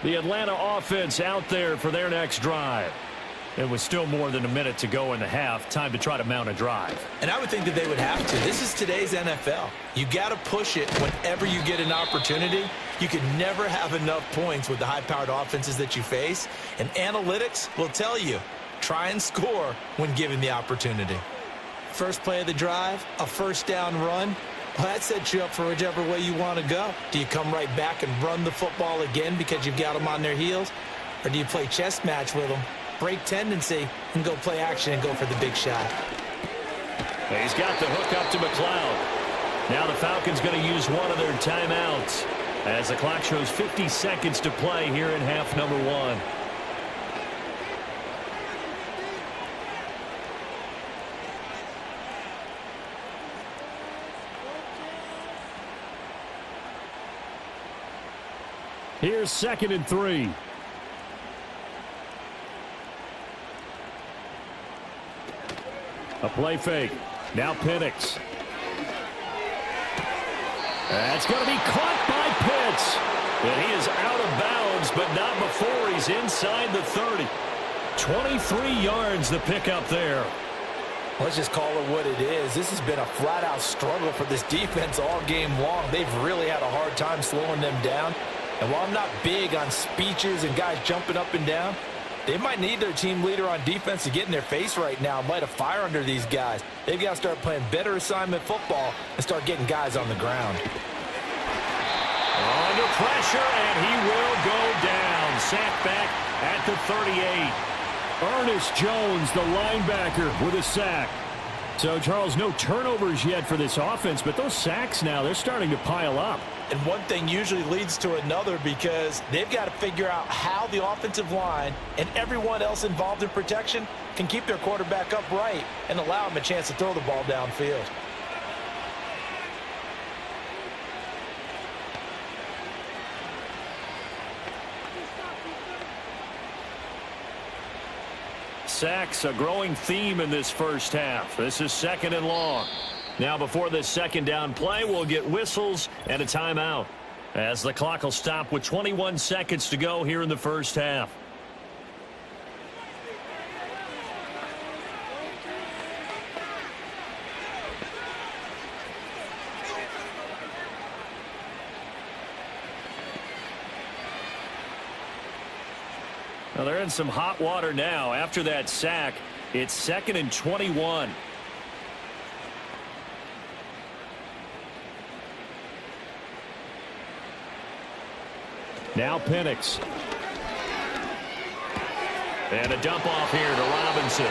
The Atlanta offense out there for their next drive. It was still more than a minute to go in the half. Time to try to mount a drive. And I would think that they would have to. This is today's NFL. You got to push it whenever you get an opportunity. You can never have enough points with the high-powered offenses that you face. And analytics will tell you, try and score when given the opportunity. First play of the drive, a first down run. Well, that sets you up for whichever way you want to go. Do you come right back and run the football again because you've got them on their heels? Or do you play chess match with them, break tendency, and go play action and go for the big shot? He's got the hook up to McLeod. Now the Falcons going to use one of their timeouts as the clock shows 50 seconds to play here in half number 1. Here's 2nd and 3. A play fake. Now Penix. That's going to be caught by Pitts. And he is out of bounds, but not before he's inside the 30. 23 yards the pickup there. Let's just call it what it is. This has been a flat-out struggle for this defense all game long. They've really had a hard time slowing them down. And while I'm not big on speeches and guys jumping up and down, they might need their team leader on defense to get in their face right now and light a fire under these guys. They've got to start playing better assignment football and start getting guys on the ground. Under pressure, and he will go down. Sacked back at the 38. Ernest Jones, the linebacker, with a sack. So, Charles, no turnovers yet for this offense, but those sacks now, they're starting to pile up. And one thing usually leads to another because they've got to figure out how the offensive line and everyone else involved in protection can keep their quarterback upright and allow him a chance to throw the ball downfield. Sacks, a growing theme in this first half. This is 2nd and long. Now before this second down play, we'll get whistles and a timeout as the clock will stop with 21 seconds to go here in the first half. Now they're in some hot water now. After that sack, it's 2nd and 21. Now Penix. And a dump off here to Robinson.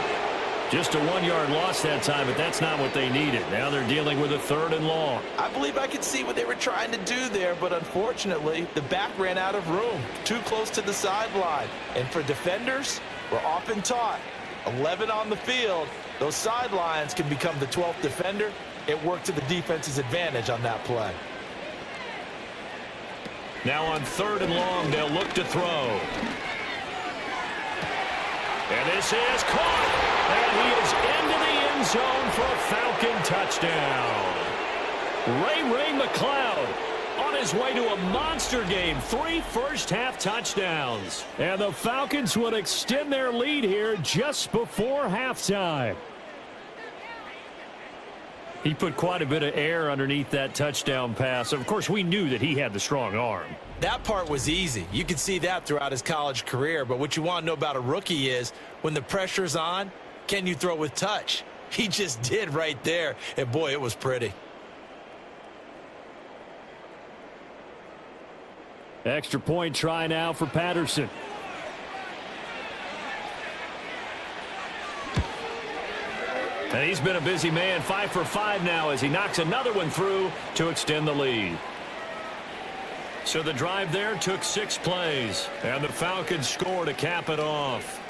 Just a 1-yard loss that time, but that's not what they needed. Now they're dealing with a 3rd and long. I believe I could see what they were trying to do there, but unfortunately, the back ran out of room. Too close to the sideline. And for defenders, we're often taught, 11 on the field, those sidelines can become the 12th defender. It worked to the defense's advantage on that play. Now on 3rd and long, they'll look to throw. And this is caught. And he is into the end zone for a Falcon touchdown. Ray McLeod on his way to a monster game. 3 first-half touchdowns. And the Falcons would extend their lead here just before halftime. He put quite a bit of air underneath that touchdown pass. Of course, we knew that he had the strong arm. That part was easy. You could see that throughout his college career. But what you want to know about a rookie is when the pressure's on, can you throw with touch? He just did right there. And, boy, it was pretty. Extra point try now for Patterson. And he's been a busy man, 5 for 5 now as he knocks another one through to extend the lead. So the drive there took 6 plays, and the Falcons score to cap it off.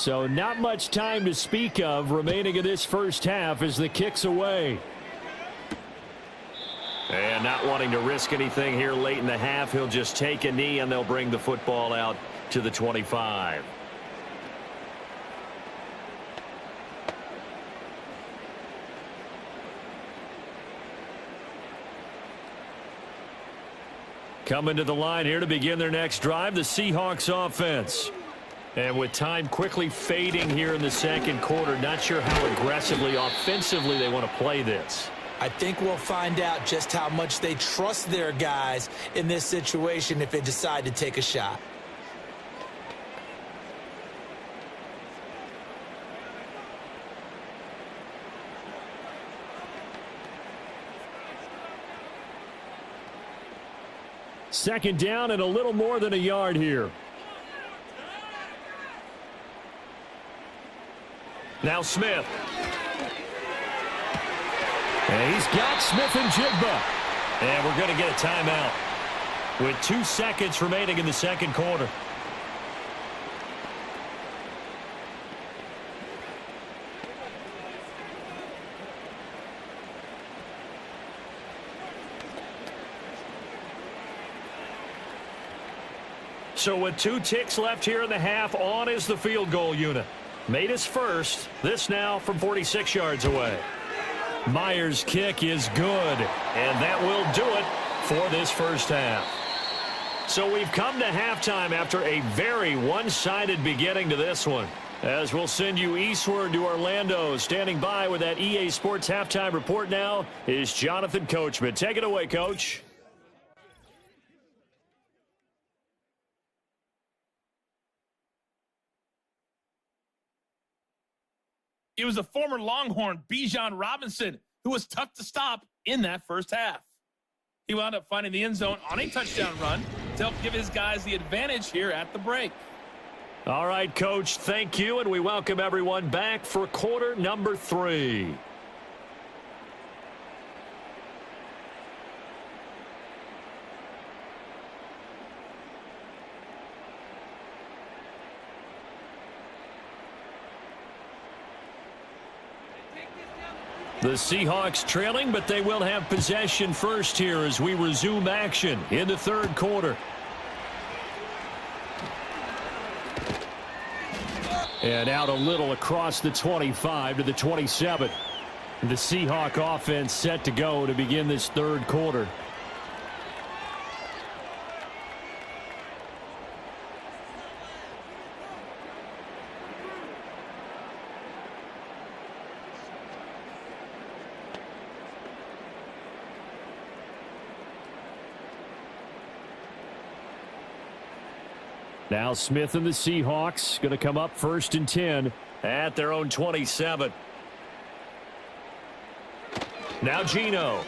So not much time to speak of remaining in this first half as the kick's away. And not wanting to risk anything here late in the half, he'll just take a knee and they'll bring the football out to the 25. Coming to the line here to begin their next drive, the Seahawks offense. And with time quickly fading here in the second quarter, not sure how aggressively, offensively they want to play this. I think we'll find out just how much they trust their guys in this situation if they decide to take a shot. Second down and a little more than a yard here. Now Smith. And he's got Smith and Jigba. And we're going to get a timeout with 2 seconds remaining in the second quarter. So with 2 ticks left here in the half, on is the field goal unit. Made his first. This now from 46 yards away. Myers' kick is good. And that will do it for this first half. So we've come to halftime after a very one-sided beginning to this one. As we'll send you eastward to Orlando. Standing by with that EA Sports halftime report now is Jonathan Coachman. Take it away, Coach. It was the former Longhorn, Bijan Robinson, who was tough to stop in that first half. He wound up finding the end zone on a touchdown run to help give his guys the advantage here at the break. All right, Coach, thank you, and we welcome everyone back for quarter number 3. The Seahawks trailing, but they will have possession first here as we resume action in the third quarter. And out a little across the 25 to the 27. The Seahawk offense set to go to begin this third quarter. Now Smith and the Seahawks going to come up 1st and 10 at their own 27. Now Geno.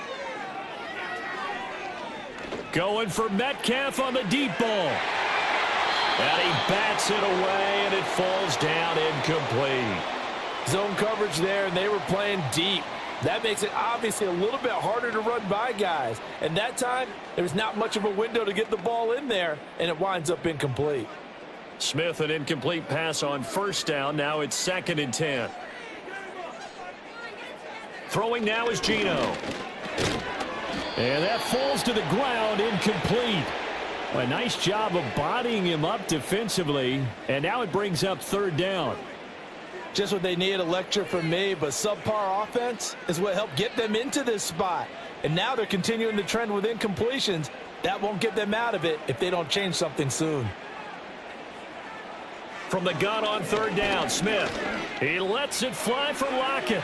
Going for Metcalf on the deep ball. And he bats it away, and it falls down incomplete. Zone coverage there, and they were playing deep. That makes it obviously a little bit harder to run by guys. And that time, there was not much of a window to get the ball in there, and it winds up incomplete. Smith, an incomplete pass on first down. Now it's 2nd and 10. Throwing now is Geno. And that falls to the ground, incomplete. A nice job of bodying him up defensively. And now it brings up 3rd down. Just what they need, a lecture from me, but subpar offense is what helped get them into this spot. And now they're continuing the trend with incompletions. That won't get them out of it if they don't change something soon. From the gun on 3rd down, Smith. He lets it fly for Lockett.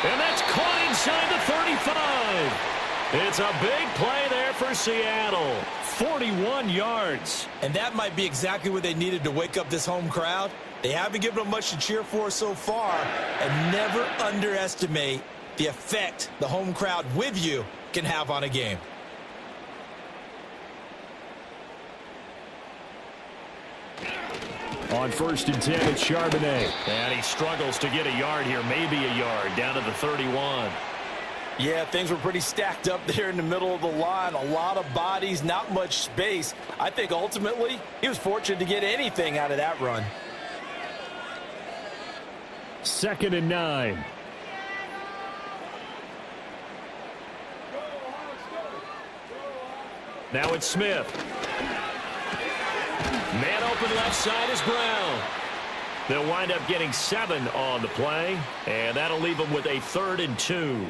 And that's caught inside the 35. It's a big play there for Seattle. 41 yards. And that might be exactly what they needed to wake up this home crowd. They haven't given them much to cheer for so far, and never underestimate the effect the home crowd with you can have on a game. On 1st and 10, it's Charbonnet. And he struggles to get a yard here, maybe a yard, down to the 31. Yeah, things were pretty stacked up there in the middle of the line. A lot of bodies, not much space. I think ultimately he was fortunate to get anything out of that run. 2nd and 9. Now it's Smith. Man open left side is Brown. They'll wind up getting 7 on the play, and that'll leave them with a 3rd and 2.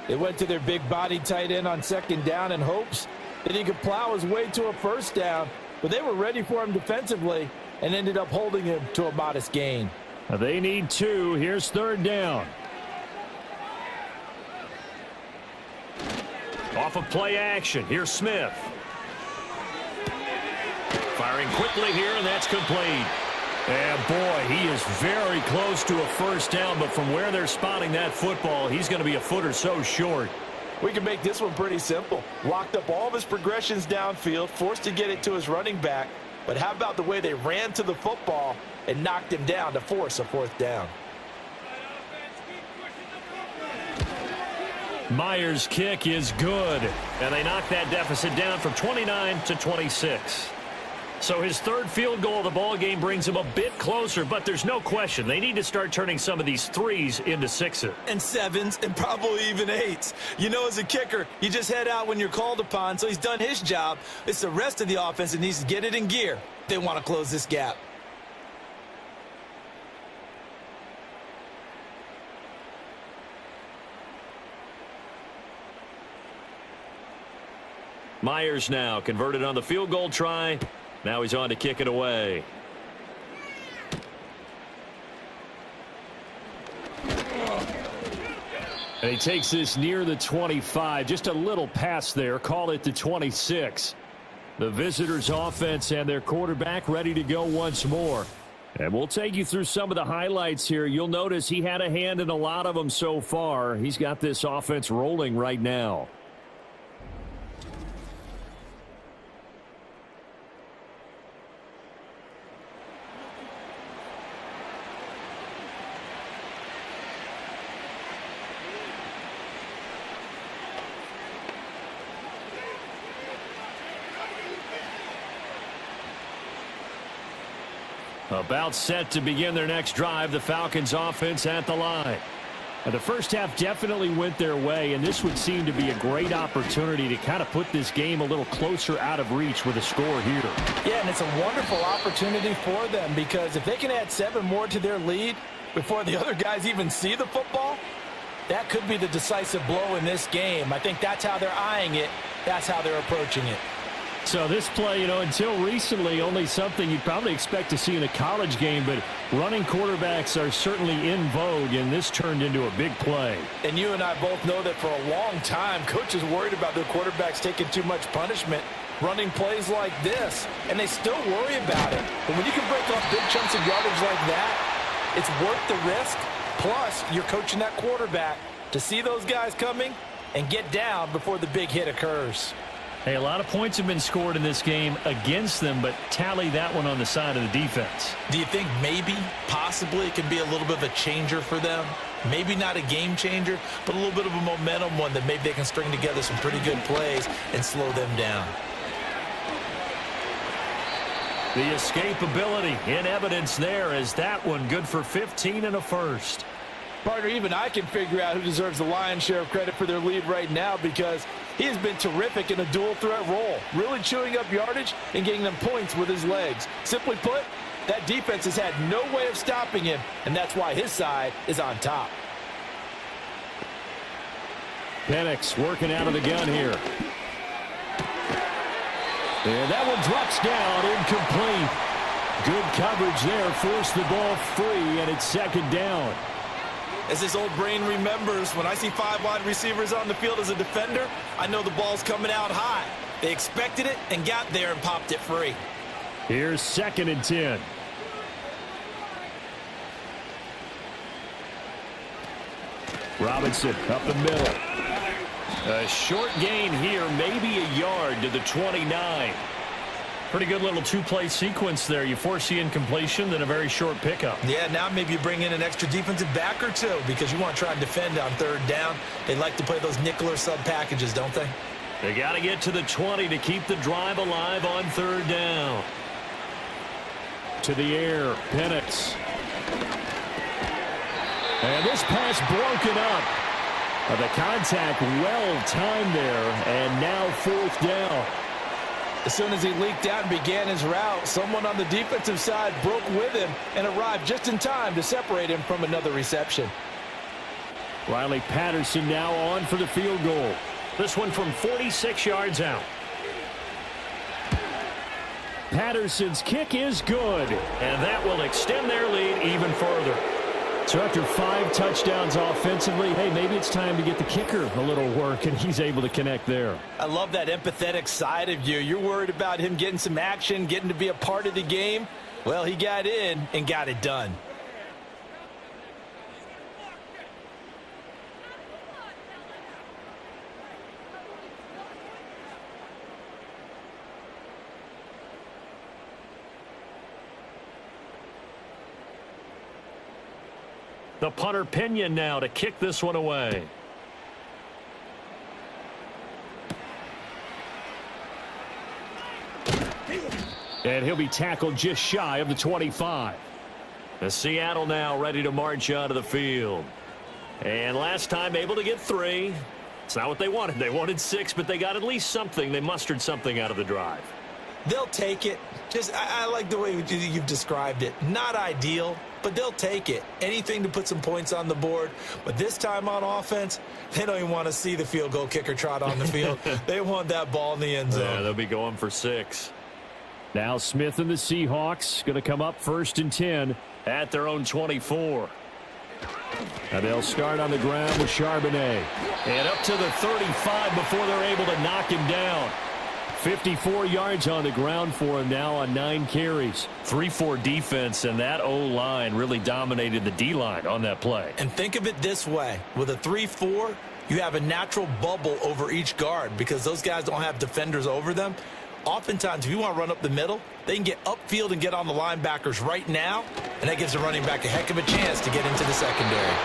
They went to their big body tight end on 2nd down in hopes that he could plow his way to a 1st down, but they were ready for him defensively and ended up holding him to a modest gain. They need 2. Here's 3rd down. Off of play action. Here's Smith. Firing quickly here, and that's complete. And boy, he is very close to a 1st down, but from where they're spotting that football, he's going to be a foot or so short. We can make this one pretty simple. Locked up all of his progressions downfield, forced to get it to his running back. But how about the way they ran to the football and knocked him down to force a 4th down? Myers' kick is good, and they knock that deficit down from 29 to 26. So his 3rd field goal of the ball game brings him a bit closer, but there's no question they need to start turning some of these 3s into 6s. And 7s and probably even 8s. You know, as a kicker, you just head out when you're called upon, so he's done his job. It's the rest of the offense that needs to get it in gear if they want to close this gap. Myers now converted on the field goal try. Now he's on to kick it away. And he takes this near the 25. Just a little pass there. Call it the 26. The visitors' offense and their quarterback ready to go once more. And we'll take you through some of the highlights here. You'll notice he had a hand in a lot of them so far. He's got this offense rolling right now. About set to begin their next drive, the Falcons offense at the line. And the first half definitely went their way, and this would seem to be a great opportunity to kind of put this game a little closer out of reach with a score here. Yeah, and it's a wonderful opportunity for them because if they can add 7 more to their lead before the other guys even see the football, that could be the decisive blow in this game. I think that's how they're eyeing it. That's how they're approaching it. So this play, until recently, only something you'd probably expect to see in a college game, but running quarterbacks are certainly in vogue, and this turned into a big play. And you and I both know that for a long time, coaches worried about their quarterbacks taking too much punishment, running plays like this, and they still worry about it. But when you can break off big chunks of yardage like that, it's worth the risk. Plus, you're coaching that quarterback to see those guys coming and get down before the big hit occurs. Hey, a lot of points have been scored in this game against them, but tally that one on the side of the defense. Do you think maybe, possibly, it can be a little bit of a changer for them? Maybe not a game changer, but a little bit of a momentum one that maybe they can string together some pretty good plays and slow them down. The escapability in evidence there as that one good for 15 and a first. Partner, even I can figure out who deserves the lion's share of credit for their lead right now because he has been terrific in a dual threat role, really chewing up yardage and getting them points with his legs. Simply put, that defense has had no way of stopping him, and that's why his side is on top. Penix working out of the gun here. And that one drops down, incomplete. Good coverage there, forced the ball free, and it's 2nd down. As his old brain remembers, when I see 5 wide receivers on the field as a defender, I know the ball's coming out high. They expected it and got there and popped it free. Here's 2nd and 10. Robinson up the middle. A short gain here, maybe a yard to the 29. Pretty good little 2-play sequence there. You force the incompletion, then a very short pickup. Yeah, now maybe you bring in an extra defensive back or 2 because you want to try and defend on 3rd down. They like to play those nickel or sub packages, don't they? They got to get to the 20 to keep the drive alive on 3rd down. To the air, Penix. And this pass broken up. The contact well timed there, and now 4th down. As soon as he leaked out and began his route, someone on the defensive side broke with him and arrived just in time to separate him from another reception. Riley Patterson now on for the field goal. This one from 46 yards out. Patterson's kick is good. And that will extend their lead even further. So after 5 touchdowns offensively, hey, maybe it's time to get the kicker a little work, and he's able to connect there. I love that empathetic side of you. You're worried about him getting some action, getting to be a part of the game. Well, he got in and got it done. The punter Pinion now to kick this one away. And he'll be tackled just shy of the 25. The Seattle now ready to march onto the field. And last time able to get 3. It's not what they wanted. They wanted 6, but they got at least something. They mustered something out of the drive. They'll take it. I like the way you've described it. Not ideal, but they'll take it. Anything to put some points on the board. But this time on offense, they don't even want to see the field goal kicker trot on the field. They want that ball in the end zone. Yeah, they'll be going for 6. Now Smith and the Seahawks going to come up 1st and 10 at their own 24. And they'll start on the ground with Charbonnet. And up to the 35 before they're able to knock him down. 54 yards on the ground for him now on 9 carries. 3-4 defense, and that O-line really dominated the D-line on that play. And think of it this way. With a 3-4, you have a natural bubble over each guard because those guys don't have defenders over them. Oftentimes, if you want to run up the middle, they can get upfield and get on the linebackers right now, and that gives the running back a heck of a chance to get into the secondary.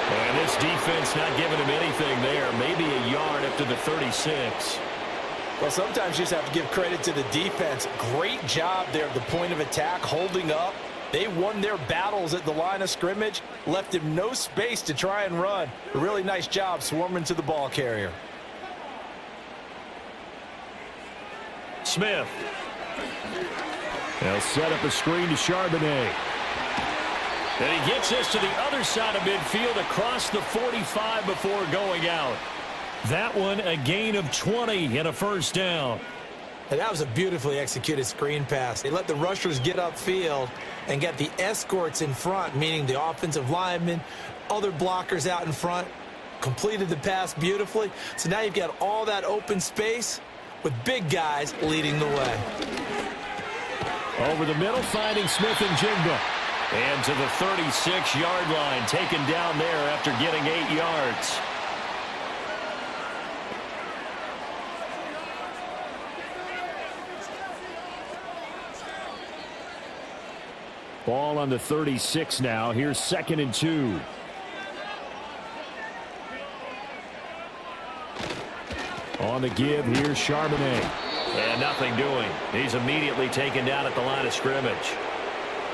And this defense not giving him anything there. Maybe a yard up to the 36. Well, sometimes you just have to give credit to the defense. Great job there at the point of attack, holding up. They won their battles at the line of scrimmage, left him no space to try and run. A really nice job swarming to the ball carrier. Smith. They'll set up a screen to Charbonnet. And he gets this to the other side of midfield across the 45 before going out. That one a gain of 20 and a 1st down. And that was a beautifully executed screen pass. They let the rushers get upfield and get the escorts in front, meaning the offensive linemen, other blockers out in front, completed the pass beautifully. So now you've got all that open space with big guys leading the way. Over the middle, finding Smith and Jigba. And to the 36-yard line, taken down there after getting 8 yards. Ball on the 36 now. Here's 2nd and 2. On the give, here's Charbonnet. And nothing doing. He's immediately taken down at the line of scrimmage.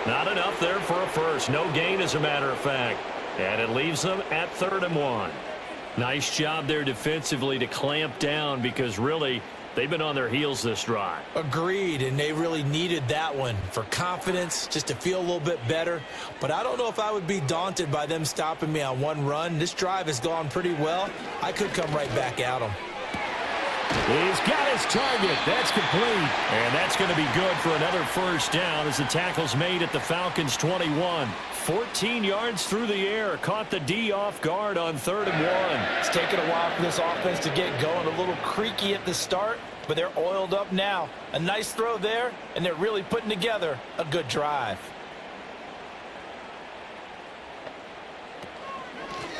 Not enough there for a first. No gain, as a matter of fact. And it leaves them at 3rd and 1. Nice job there defensively to clamp down because really they've been on their heels this drive. Agreed, and they really needed that one for confidence, just to feel a little bit better. But I don't know if I would be daunted by them stopping me on one run. This drive has gone pretty well. I could come right back at them. He's got his target. That's complete. And that's going to be good for another 1st down as the tackle's made at the Falcons' 21. 14 yards through the air. Caught the D off guard on 3rd and 1. It's taken a while for this offense to get going. A little creaky at the start, but they're oiled up now. A nice throw there, and they're really putting together a good drive.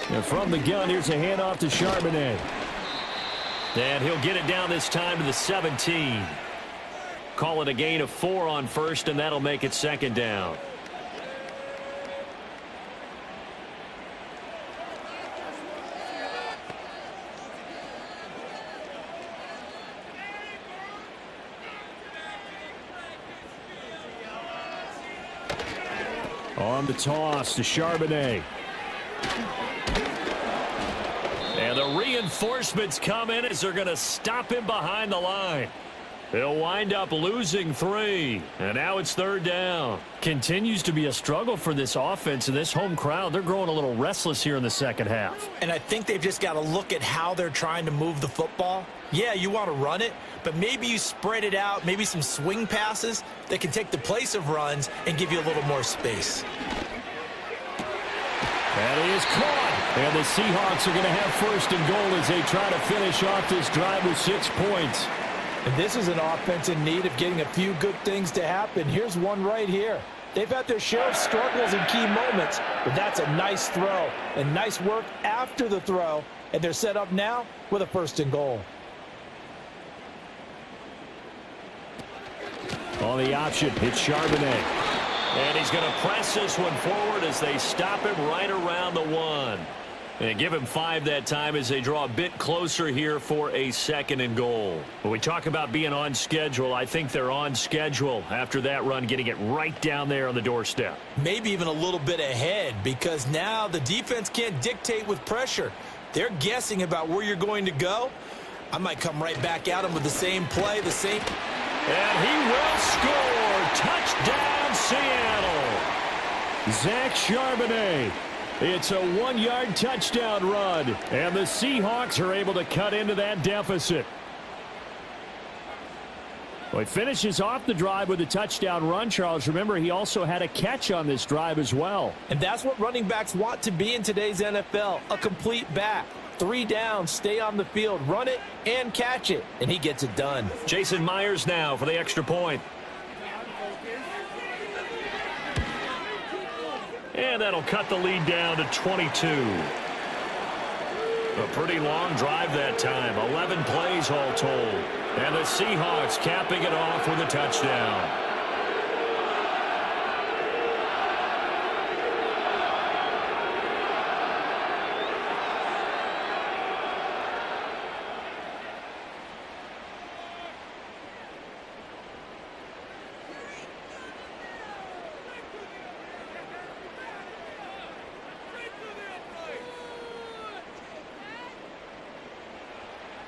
And from the gun, here's a handoff to Charbonnet. And he'll get it down this time to the 17. Call it a gain of 4 on 1st, and that'll make it 2nd down. On the toss to Charbonnet. And the reinforcements come in as they're going to stop him behind the line. They'll wind up losing 3. And now it's 3rd down. Continues to be a struggle for this offense and this home crowd. They're growing a little restless here in the second half. And I think they've just got to look at how they're trying to move the football. Yeah, you want to run it, but maybe you spread it out, maybe some swing passes that can take the place of runs and give you a little more space. That is caught. And the Seahawks are going to have 1st and goal as they try to finish off this drive with 6 points. And this is an offense in need of getting a few good things to happen. Here's one right here. They've had their share of struggles in key moments, but that's a nice throw and nice work after the throw. And they're set up now with a 1st and goal. On the option, it's Charbonnet. And he's going to press this one forward as they stop him right around the 1. And give him 5 that time as they draw a bit closer here for a 2nd and goal. When we talk about being on schedule, I think they're on schedule after that run, getting it right down there on the doorstep. Maybe even a little bit ahead, because now the defense can't dictate with pressure. They're guessing about where you're going to go. I might come right back at them with the same play, the same. And he will score. Touchdown, Seattle. Zach Charbonnet. It's a 1-yard touchdown run, and the Seahawks are able to cut into that deficit. Well, he finishes off the drive with a touchdown run, Charles. Remember, he also had a catch on this drive as well. And that's what running backs want to be in today's NFL, a complete back. 3 down, stay on the field, run it, and catch it. And he gets it done. Jason Myers now for the extra point. And that'll cut the lead down to 22. A pretty long drive that time. 11 plays all told. And the Seahawks capping it off with a touchdown.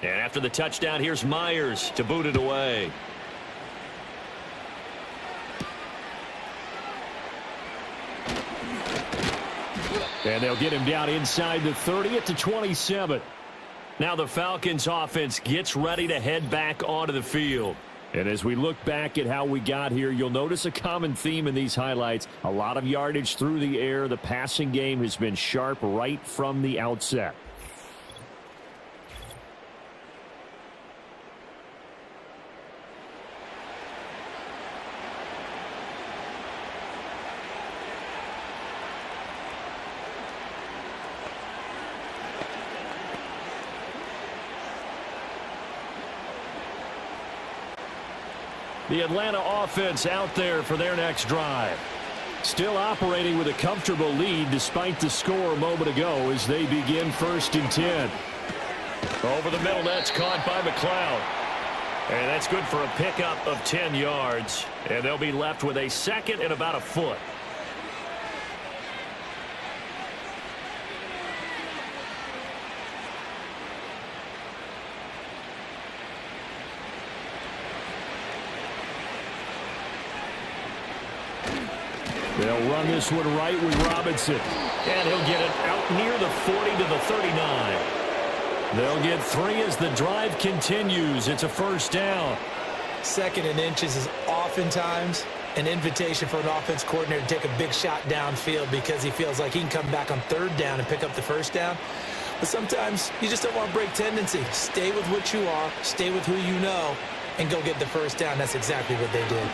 And after the touchdown, here's Myers to boot it away. And they'll get him down inside the 30 at the 27. Now the Falcons offense gets ready to head back onto the field. And as we look back at how we got here, you'll notice a common theme in these highlights. A lot of yardage through the air. The passing game has been sharp right from the outset. The Atlanta offense out there for their next drive. Still operating with a comfortable lead despite the score a moment ago as they begin 1st and 10. Over the middle, that's caught by McLeod. And that's good for a pickup of 10 yards. And they'll be left with a 2nd and about a foot. They'll run this one right with Robinson. And he'll get it out near the 40 to the 39. They'll get 3 as the drive continues. It's a 1st down. 2nd and inches is oftentimes an invitation for an offense coordinator to take a big shot downfield because he feels like he can come back on 3rd down and pick up the 1st down. But sometimes you just don't want to break tendency. Stay with what you are, stay with who you know, and go get the 1st down. That's exactly what they did.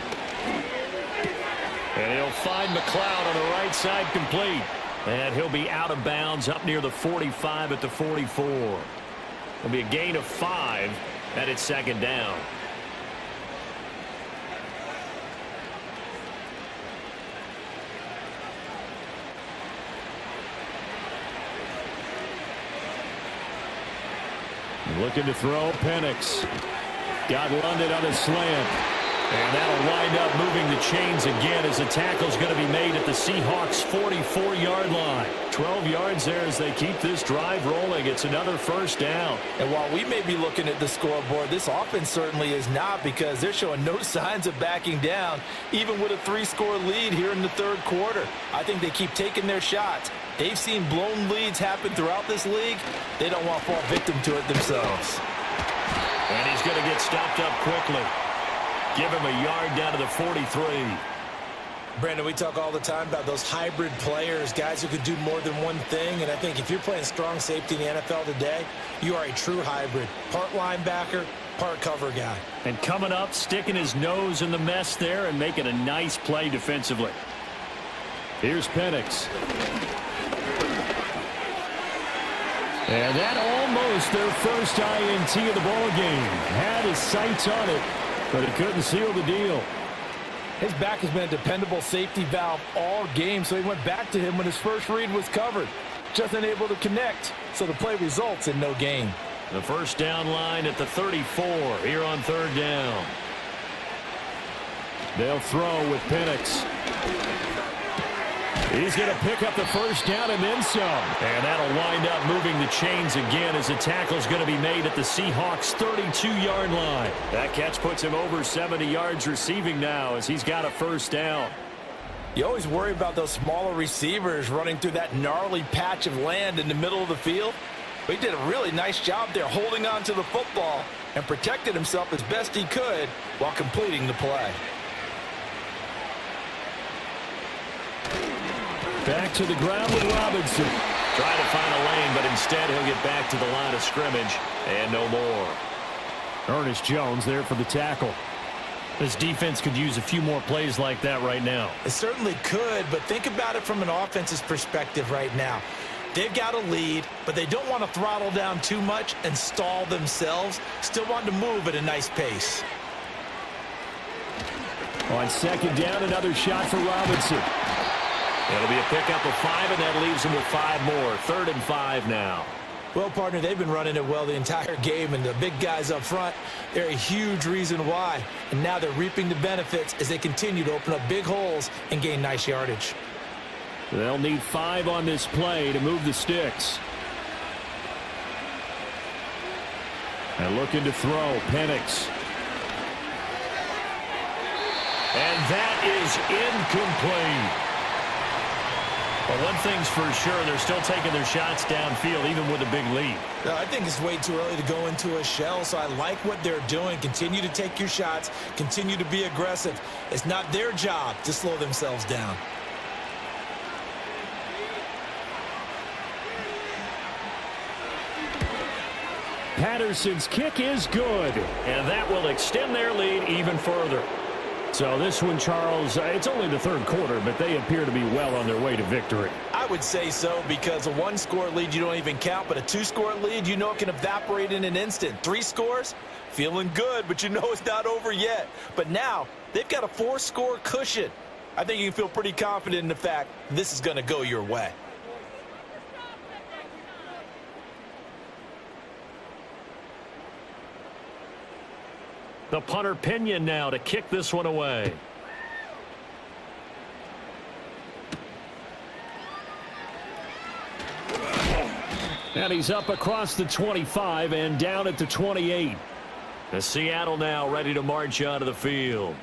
And he'll find McLeod on the right side complete. And he'll be out of bounds up near the 45 at the 44. It'll be a gain of 5, and it's 2nd down. Looking to throw, Penix. Got London on a slant. And that'll wind up moving the chains again as the tackle's going to be made at the Seahawks' 44-yard line. 12 yards there as they keep this drive rolling. It's another first down. And while we may be looking at the scoreboard, this offense certainly is not, because they're showing no signs of backing down, even with a 3-score lead here in the third quarter. I think they keep taking their shots. They've seen blown leads happen throughout this league. They don't want to fall victim to it themselves. And he's going to get stopped up quickly. Give him a yard down to the 43. Brandon, we talk all the time about those hybrid players, guys who could do more than one thing. And I think if you're playing strong safety in the NFL today, you are a true hybrid. Part linebacker, part cover guy. And coming up, sticking his nose in the mess there and making a nice play defensively. Here's Penix. And that almost their first INT of the ball game. Had his sights on it, but he couldn't seal the deal. His back has been a dependable safety valve all game, so he went back to him when his first read was covered. Just unable to connect, so the play results in no gain. The first down line at the 34 here on third down. They'll throw with Penix. He's going to pick up the first down and then some. And that'll wind up moving the chains again as the tackle's going to be made at the Seahawks' 32-yard line. That catch puts him over 70 yards receiving now as he's got a first down. You always worry about those smaller receivers running through that gnarly patch of land in the middle of the field. But he did a really nice job there holding on to the football and protected himself as best he could while completing the play. Back to the ground with Robinson. Trying to find a lane, but instead he'll get back to the line of scrimmage and no more. Ernest Jones there for the tackle. This defense could use a few more plays like that right now. It certainly could, but think about it from an offense's perspective right now. They've got a lead, but they don't want to throttle down too much and stall themselves. Still want to move at a nice pace. On second down, another shot for Robinson. It'll be a pickup of 5, and that leaves them with 5 more. 3rd and 5 now. Well, partner, they've been running it well the entire game, and the big guys up front, they're a huge reason why. And now they're reaping the benefits as they continue to open up big holes and gain nice yardage. They'll need 5 on this play to move the sticks. And looking to throw, Penix. And that is incomplete. Well, one thing's for sure, they're still taking their shots downfield, even with a big lead. I think it's way too early to go into a shell, so I like what they're doing. Continue to take your shots. Continue to be aggressive. It's not their job to slow themselves down. Patterson's kick is good, and that will extend their lead even further. So this one, Charles, it's only the third quarter, but they appear to be well on their way to victory. I would say so, because a 1-score lead you don't even count, but a 2-score lead you know it can evaporate in an instant. 3 scores, feeling good, but you know it's not over yet. But now they've got a 4-score cushion. I think you can feel pretty confident in the fact this is going to go your way. The punter Pinion now to kick this one away. And he's up across the 25 and down at the 28. The Seattle now ready to march out of the field.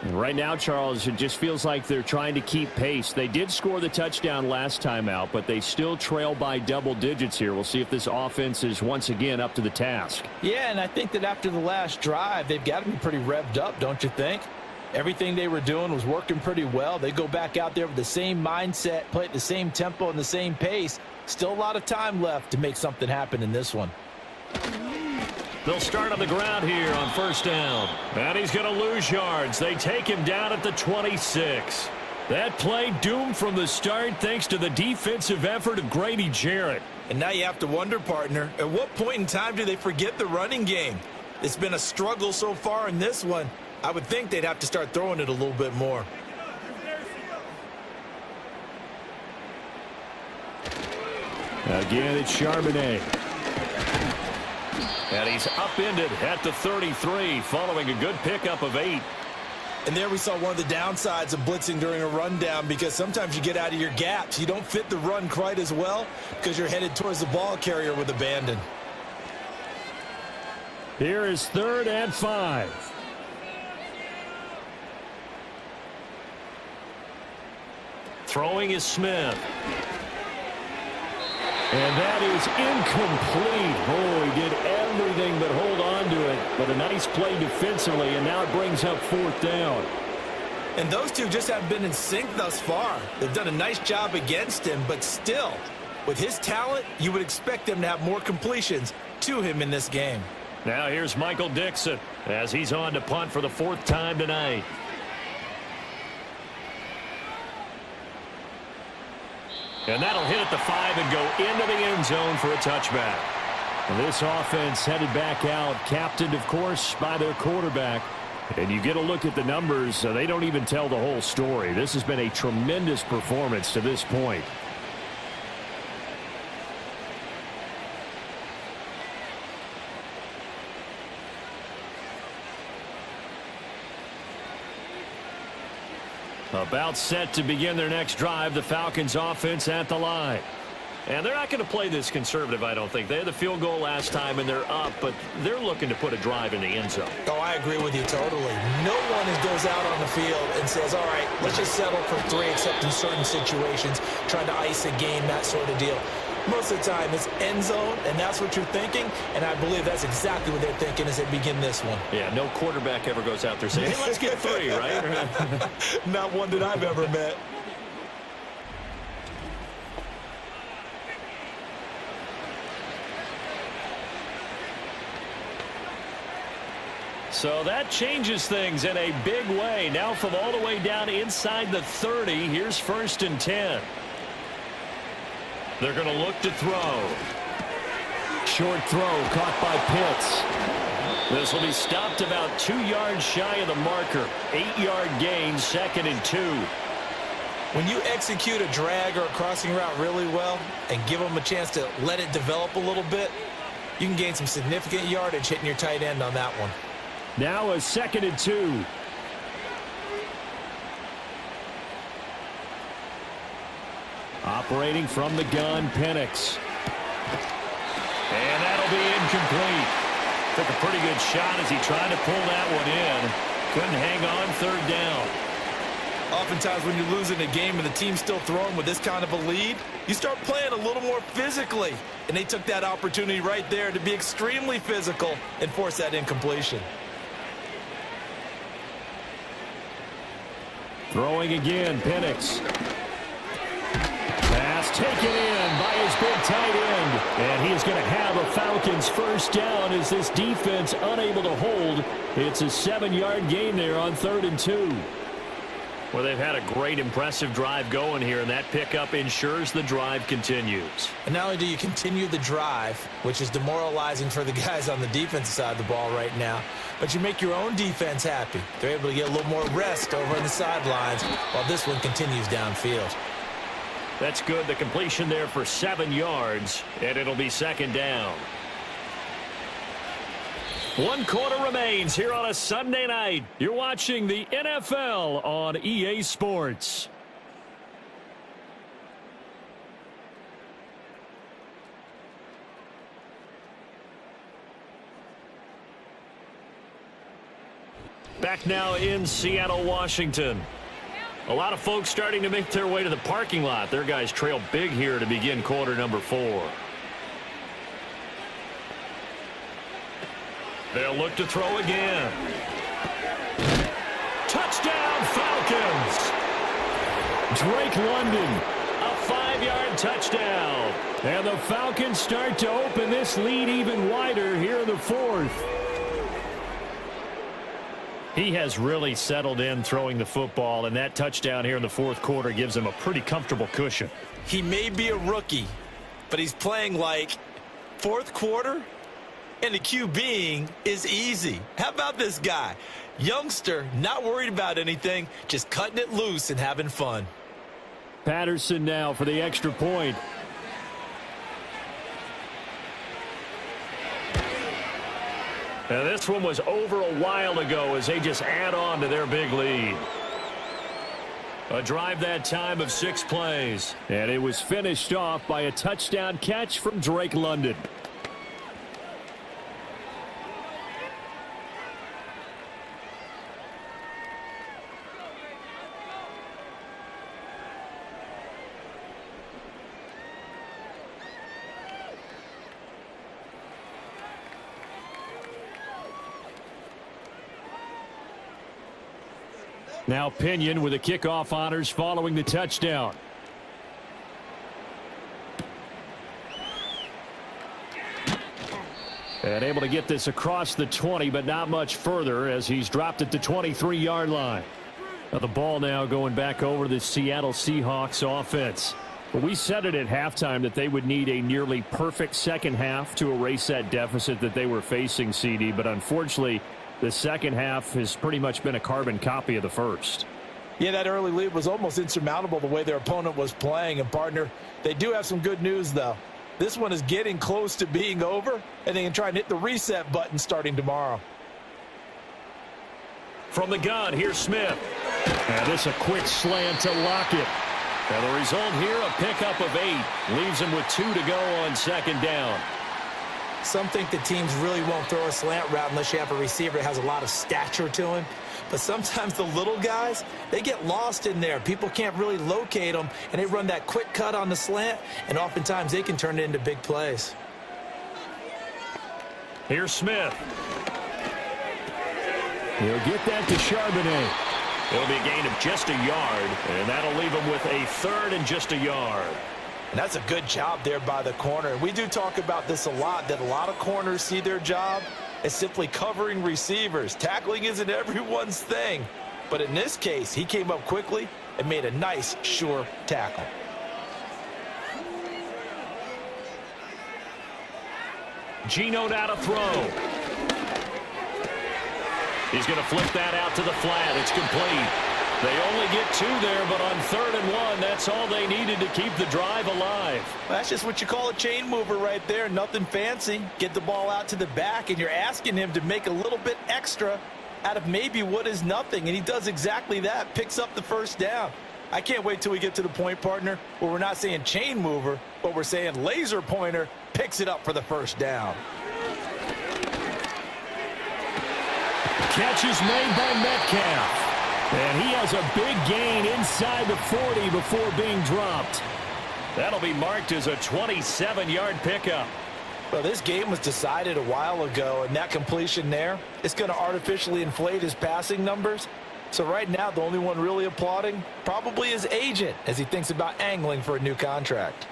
And right now, Charles, it just feels like they're trying to keep pace. They did score the touchdown last time out, but they still trail by double digits here. We'll see if this offense is once again up to the task. Yeah, and I think that after the last drive, they've got to be pretty revved up, don't you think? Everything they were doing was working pretty well. They go back out there with the same mindset, play at the same tempo and the same pace. Still a lot of time left to make something happen in this one. They'll start on the ground here on first down. And he's going to lose yards. They take him down at the 26. That play doomed from the start thanks to the defensive effort of Grady Jarrett. And now you have to wonder, partner, at what point in time do they forget the running game? It's been a struggle so far in this one. I would think they'd have to start throwing it a little bit more. Again, it's Charbonnet. And he's upended at the 33 following a good pickup of 8. And there we saw one of the downsides of blitzing during a rundown, because sometimes you get out of your gaps. You don't fit the run quite as well because you're headed towards the ball carrier with abandon. Here is 3rd and 5. Throwing is Smith. And that is incomplete. Oh, he did everything but hold on to it. But a nice play defensively, and now it brings up 4th down. And those two just haven't been in sync thus far. They've done a nice job against him, but still, with his talent, you would expect them to have more completions to him in this game. Now here's Michael Dixon as he's on to punt for the 4th time tonight. And that'll hit at the 5 and go into the end zone for a touchback. And this offense headed back out, captained, of course, by their quarterback. And you get a look at the numbers, they don't even tell the whole story. This has been a tremendous performance to this point. About set to begin their next drive, the Falcons offense at the line. And they're not going to play this conservative, I don't think. They had the field goal last time, and they're up, but they're looking to put a drive in the end zone. Oh, I agree with you totally. No one goes out on the field and says, all right, let's just settle for 3, except in certain situations, trying to ice a game, that sort of deal. Most of the time, it's end zone, and that's what you're thinking, and I believe that's exactly what they're thinking as they begin this one. Yeah, no quarterback ever goes out there saying, hey, let's get 3, right? Not one that I've ever met. So that changes things in a big way. Now from all the way down inside the 30, here's 1st and 10. They're going to look to throw. Short throw caught by Pitts. This will be stopped about 2 yards shy of the marker. 8-yard gain, 2nd and 2. When you execute a drag or a crossing route really well and give them a chance to let it develop a little bit, you can gain some significant yardage hitting your tight end on that one. Now a 2nd and 2. Operating from the gun, Penix. And that'll be incomplete. Took a pretty good shot as he tried to pull that one in. Couldn't hang on 3rd down. Oftentimes when you're losing a game and the team's still throwing with this kind of a lead, you start playing a little more physically. And they took that opportunity right there to be extremely physical and force that incompletion. Throwing again, Penix. Pass taken in by his big tight end. And he is going to have a Falcons 1st down as this defense unable to hold. It's a 7-yard gain there on 3rd and 2. Well, they've had a great, impressive drive going here, and that pickup ensures the drive continues. And not only do you continue the drive, which is demoralizing for the guys on the defensive side of the ball right now, but you make your own defense happy. They're able to get a little more rest over on the sidelines while this one continues downfield. That's good. The completion there for 7 yards, and it'll be 2nd down. 1 quarter remains here on a Sunday night. You're watching the NFL on EA Sports. Back now in Seattle, Washington. A lot of folks starting to make their way to the parking lot. Their guys trail big here to begin quarter number 4. They'll look to throw again. Touchdown, Falcons! Drake London, a 5-yard touchdown. And the Falcons start to open this lead even wider here in the 4th. He has really settled in throwing the football, and that touchdown here in the 4th quarter gives him a pretty comfortable cushion. He may be a rookie, but he's playing like 4th quarter, and the QBing is easy. How about this guy? Youngster, not worried about anything, just cutting it loose and having fun. Patterson now for the extra point. And this one was over a while ago as they just add on to their big lead. A drive that time of 6 plays. And it was finished off by a touchdown catch from Drake London. Now Pinion with the kickoff honors following the touchdown. And able to get this across the 20, but not much further as he's dropped at the 23-yard line. Now the ball now going back over to the Seattle Seahawks offense. But we said it at halftime that they would need a nearly perfect second half to erase that deficit that they were facing, CD. But unfortunately, the second half has pretty much been a carbon copy of the first. Yeah, that early lead was almost insurmountable the way their opponent was playing. And, partner, they do have some good news, though. This one is getting close to being over, and they can try and hit the reset button starting tomorrow. From the gun, here's Smith. And this a quick slant to Lockett. And the result here, a pickup of 8. Leaves him with 2 to go on second down. Some think the teams really won't throw a slant route unless you have a receiver that has a lot of stature to him. But sometimes the little guys, they get lost in there. People can't really locate them, and they run that quick cut on the slant, and oftentimes they can turn it into big plays. Here's Smith. He'll get that to Charbonnet. It'll be a gain of just a yard, and that'll leave him with a 3rd and just a yard. And that's a good job there by the corner. And we do talk about this a lot, that a lot of corners see their job as simply covering receivers. Tackling isn't everyone's thing. But in this case, he came up quickly and made a nice, sure tackle. Geno now to throw. He's going to flip that out to the flat. It's complete. They only get 2 there, but on 3rd and 1, that's all they needed to keep the drive alive. That's just what you call a chain mover right there. Nothing fancy. Get the ball out to the back, and you're asking him to make a little bit extra out of maybe what is nothing, and he does exactly that, picks up the first down. I can't wait till we get to the point, partner, where we're not saying chain mover, but we're saying laser pointer picks it up for the first down. Catch is made by Metcalf. And he has a big gain inside the 40 before being dropped. That'll be marked as a 27-yard pickup. Well, this game was decided a while ago, and that completion there, it's going to artificially inflate his passing numbers. So right now, the only one really applauding probably his agent as he thinks about angling for a new contract.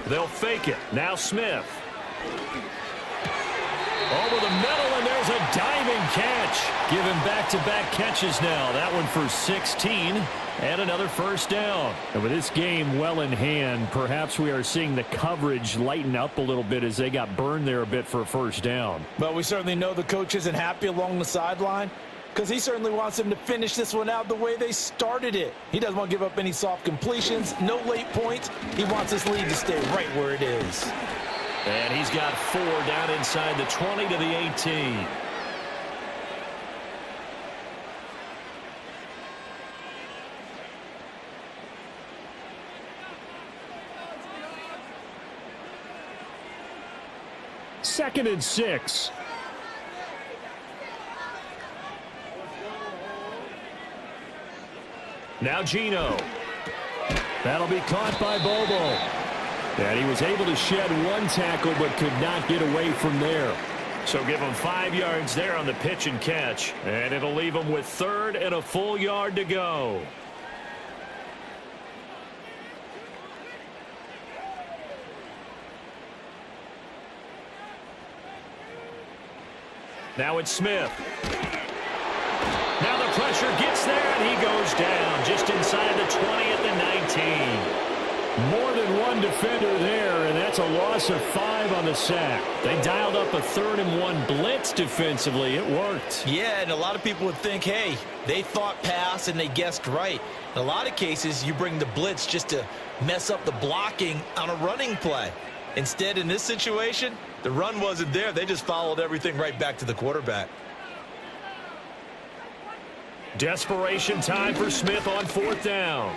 They'll fake it. Now Smith. Over the middle, and there's a diving catch. Give him back-to-back catches now. That one for 16 and another first down. And with this game well in hand, perhaps we are seeing the coverage lighten up a little bit as they got burned there a bit for a first down. Well, we certainly know the coach isn't happy along the sideline because he certainly wants them to finish this one out the way they started it. He doesn't want to give up any soft completions, no late points. He wants this lead to stay right where it is. And he's got 4 down inside the 20 to the 18. Second and 6. Now Geno. That'll be caught by Bobo. And he was able to shed 1 tackle but could not get away from there. So give him 5 yards there on the pitch and catch. And it'll leave him with 3rd and a full yard to go. Now it's Smith. Now the pressure gets there, and he goes down just inside the 20 at the 19. More than one defender there, and that's a loss of 5 on the sack. They dialed up a 3rd and 1 blitz defensively. It worked. Yeah, and a lot of people would think, hey, they thought pass and they guessed right. In a lot of cases, you bring the blitz just to mess up the blocking on a running play. Instead, in this situation, the run wasn't there. They just followed everything right back to the quarterback. Desperation time for Smith on 4th down.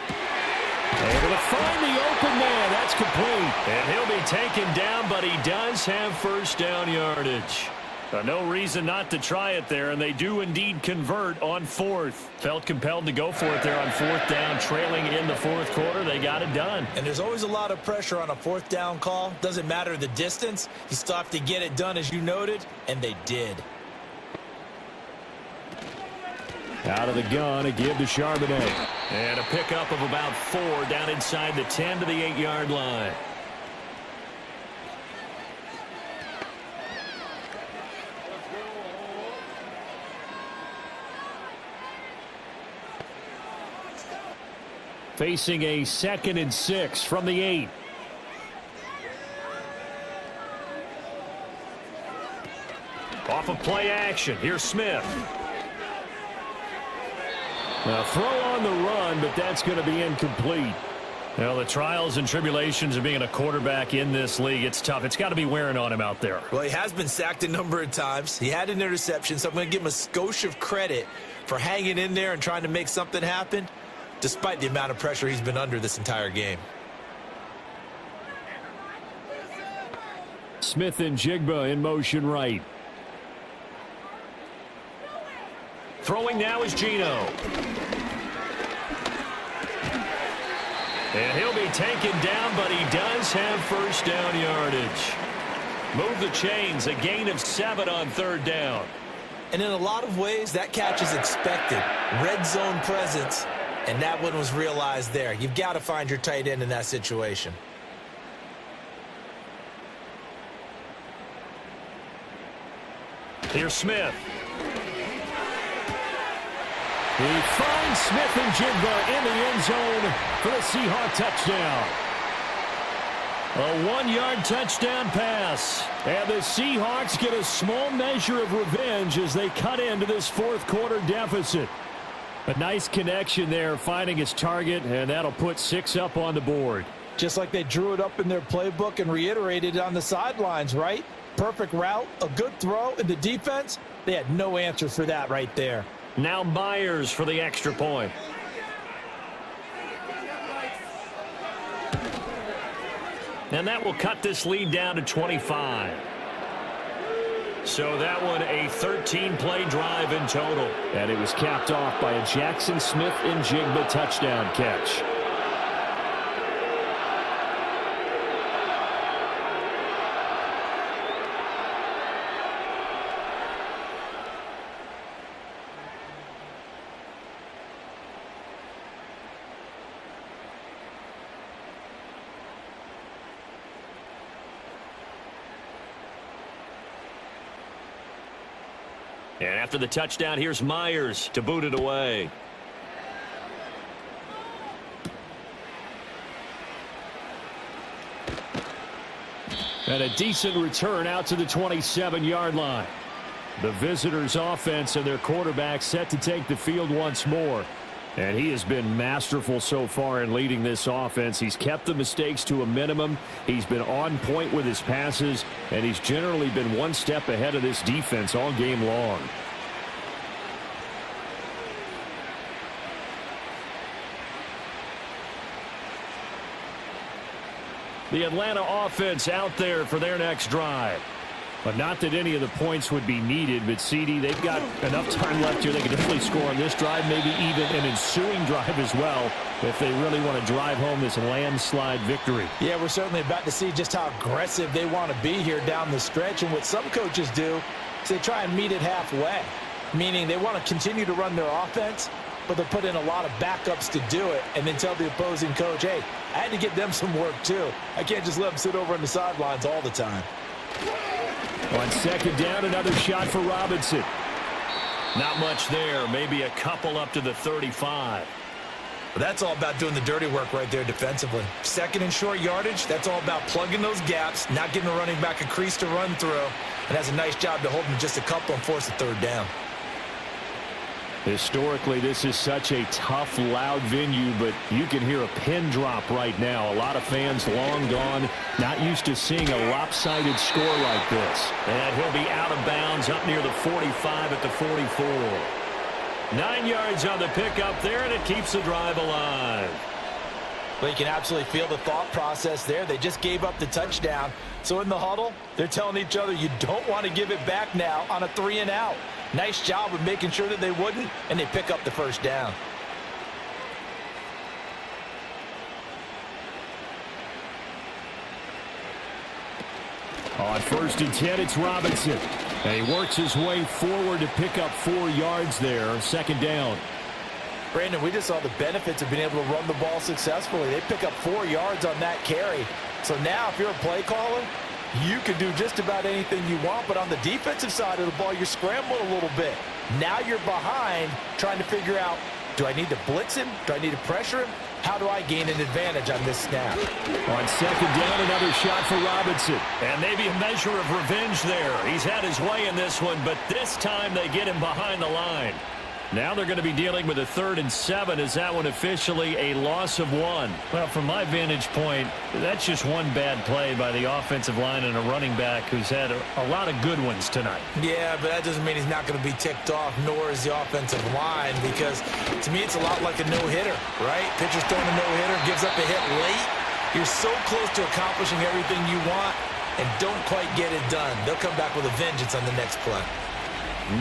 Able to find the open man. That's complete. And he'll be taken down, but he does have first down yardage. No reason not to try it there, and they do indeed convert on 4th. Felt compelled to go for it there on 4th down, trailing in the 4th quarter. They got it done. And there's always a lot of pressure on a 4th down call. Doesn't matter the distance. You still have to get it done, as you noted, and they did. Out of the gun, a give to Charbonnet. And a pickup of about 4 down inside the 10 to the 8-yard line. Facing a 2nd and 6 from the 8. Off of play action. Here's Smith. Now throw on the run, but that's going to be incomplete. Well, the trials and tribulations of being a quarterback in this league, it's tough. It's got to be wearing on him out there. Well, he has been sacked a number of times. He had an interception, so I'm going to give him a skosh of credit for hanging in there and trying to make something happen, despite the amount of pressure he's been under this entire game. Smith and Jigba in motion right. Throwing now is Geno. And he'll be taken down, but he does have first down yardage. Move the chains, a gain of 7 on 3rd down. And in a lot of ways, that catch is expected. Red zone presence, and that one was realized there. You've got to find your tight end in that situation. Here's Smith. He finds Smith and Jigba in the end zone for the Seahawks touchdown. A 1-yard touchdown pass. And the Seahawks get a small measure of revenge as they cut into this 4th quarter deficit. A nice connection there, finding his target, and that'll put 6 up on the board. Just like they drew it up in their playbook and reiterated on the sidelines, right? Perfect route, a good throw, and the defense, they had no answer for that right there. Now Myers for the extra point. And that will cut this lead down to 25. So that one a 13-play drive in total. And it was capped off by a Jackson Smith and Jigba touchdown catch. And after the touchdown, here's Myers to boot it away. And a decent return out to the 27-yard line. The visitors' offense and their quarterback set to take the field once more. And he has been masterful so far in leading this offense. He's kept the mistakes to a minimum. He's been on point with his passes, and he's generally been one step ahead of this defense all game long. The Atlanta offense out there for their next drive. But not that any of the points would be needed, but CD, they've got enough time left here. They can definitely score on this drive, maybe even an ensuing drive as well, if they really want to drive home this landslide victory. Yeah, we're certainly about to see just how aggressive they want to be here down the stretch. And what some coaches do is they try and meet it halfway, meaning they want to continue to run their offense, but they'll put in a lot of backups to do it and then tell the opposing coach, hey, I had to get them some work too. I can't just let them sit over on the sidelines all the time. On second down, another shot for Robinson. Not much there. Maybe a couple up to the 35. But that's all about doing the dirty work right there defensively. Second and short yardage, that's all about plugging those gaps, not giving the running back a crease to run through, and has a nice job to hold him just a couple and force a third down. Historically, this is such a tough, loud venue, but you can hear a pin drop right now. A lot of fans long gone, not used to seeing a lopsided score like this. And he'll be out of bounds up near the 45 at the 44. 9 yards on the pickup there, and it keeps the drive alive. Well, you can absolutely feel the thought process there. They just gave up the touchdown. So in the huddle, they're telling each other, you don't want to give it back now on a 3-and-out. Nice job of making sure that they wouldn't, and they pick up the first down. On 1st and 10, it's Robinson. And he works his way forward to pick up 4 yards there. 2nd down. Brandon, we just saw the benefits of being able to run the ball successfully. They pick up 4 yards on that carry. So now if you're a play caller, you can do just about anything you want. But on the defensive side of the ball, you're scrambling a little bit. Now you're behind trying to figure out, do I need to blitz him? Do I need to pressure him? How do I gain an advantage on this snap? On 2nd down, another shot for Robinson. And maybe a measure of revenge there. He's had his way in this one, but this time they get him behind the line. Now they're going to be dealing with a 3rd and 7. Is that one officially a loss of 1? Well, from my vantage point, that's just one bad play by the offensive line and a running back who's had a lot of good ones tonight. Yeah, but that doesn't mean he's not going to be ticked off, nor is the offensive line, because to me it's a lot like a no-hitter, right? Pitcher's throwing a no-hitter, gives up a hit late. You're so close to accomplishing everything you want and don't quite get it done. They'll come back with a vengeance on the next play.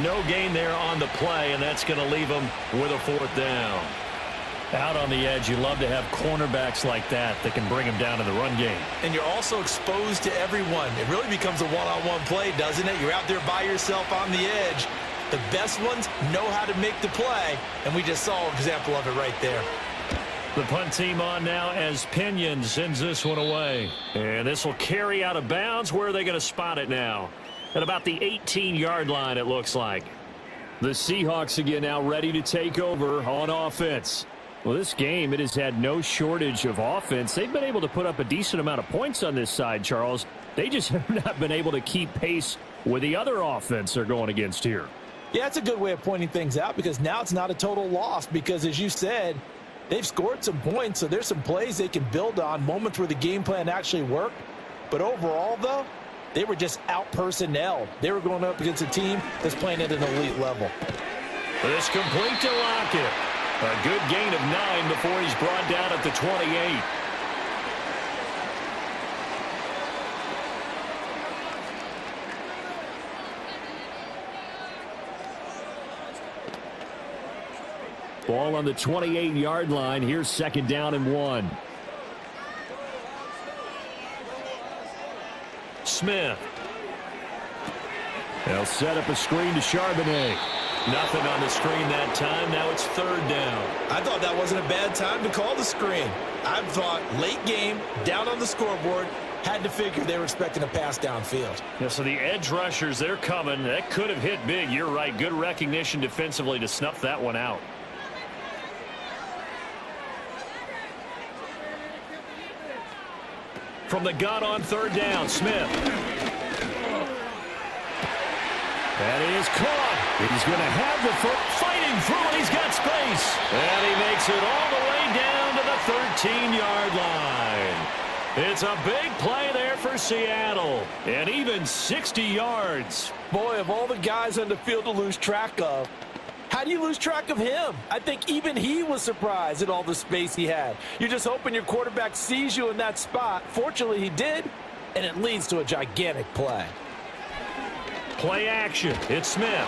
No gain there on the play, and that's going to leave them with a 4th down. Out on the edge, you love to have cornerbacks like that can bring them down in the run game. And you're also exposed to everyone. It really becomes a one-on-one play, doesn't it? You're out there by yourself on the edge. The best ones know how to make the play, and we just saw an example of it right there. The punt team on now as Pinion sends this one away. And this will carry out of bounds. Where are they going to spot it now? At about the 18-yard line, it looks like. The Seahawks again now ready to take over on offense. Well, this game, it has had no shortage of offense. They've been able to put up a decent amount of points on this side, Charles. They just have not been able to keep pace with the other offense they're going against here. Yeah, that's a good way of pointing things out because now it's not a total loss because, as you said, they've scored some points, so there's some plays they can build on, moments where the game plan actually worked. But overall, though, they were just out-personnelled. They were going up against a team that's playing at an elite level. This complete to Lockett. A good gain of 9 before he's brought down at the 28. Ball on the 28-yard line. Here's 2nd down and 1. Smith. They'll set up a screen to Charbonnet. Nothing on the screen that time. Now it's 3rd down. I thought that wasn't a bad time to call the screen. I thought late game, down on the scoreboard, had to figure they were expecting a pass downfield. Yeah, so the edge rushers, they're coming. That could have hit big. You're right. Good recognition defensively to snuff that one out. From the gun on 3rd down, Smith. That is caught. He's going to have the foot Fighting through it. He's got space. And he makes it all the way down to the 13-yard line. It's a big play there for Seattle. And even 60 yards. Boy, of all the guys on the field to lose track of, how do you lose track of him? I think even he was surprised at all the space he had. You're just hoping your quarterback sees you in that spot. Fortunately, he did, and it leads to a gigantic play. Play action. It's Smith.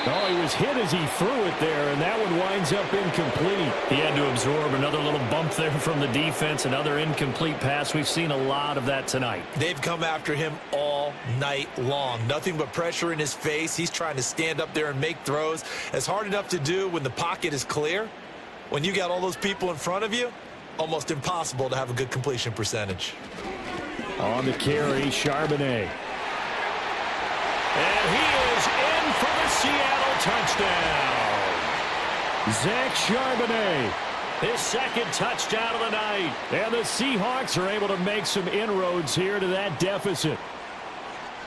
Oh, he was hit as he threw it there, and that one winds up incomplete. He had to absorb another little bump there from the defense, another incomplete pass. We've seen a lot of that tonight. They've come after him all night long. Nothing but pressure in his face. He's trying to stand up there and make throws. It's hard enough to do when the pocket is clear. When you got all those people in front of you, almost impossible to have a good completion percentage. On the carry, Charbonnet. And he is in for the Seattle touchdown. Zach Charbonnet. His 2nd touchdown of the night. And the Seahawks are able to make some inroads here to that deficit.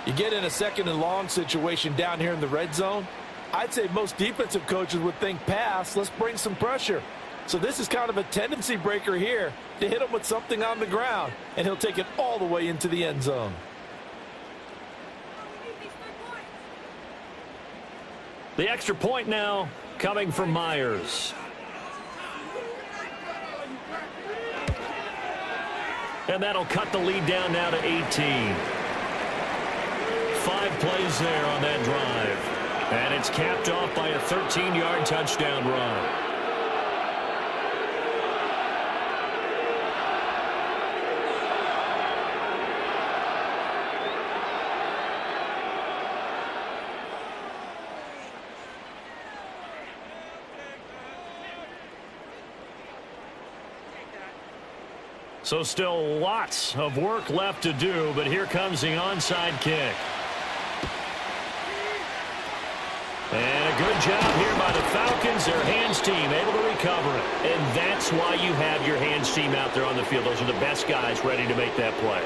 You get in a 2nd and long situation down here in the red zone, I'd say most defensive coaches would think pass, let's bring some pressure. So this is kind of a tendency breaker here to hit him with something on the ground, and he'll take it all the way into the end zone. The extra point now coming from Myers. And that'll cut the lead down now to 18. 5 plays there on that drive. And it's capped off by a 13-yard touchdown run. So still lots of work left to do, but here comes the onside kick. And a good job here by the Falcons, their hands team, able to recover it. And that's why you have your hands team out there on the field. Those are the best guys ready to make that play.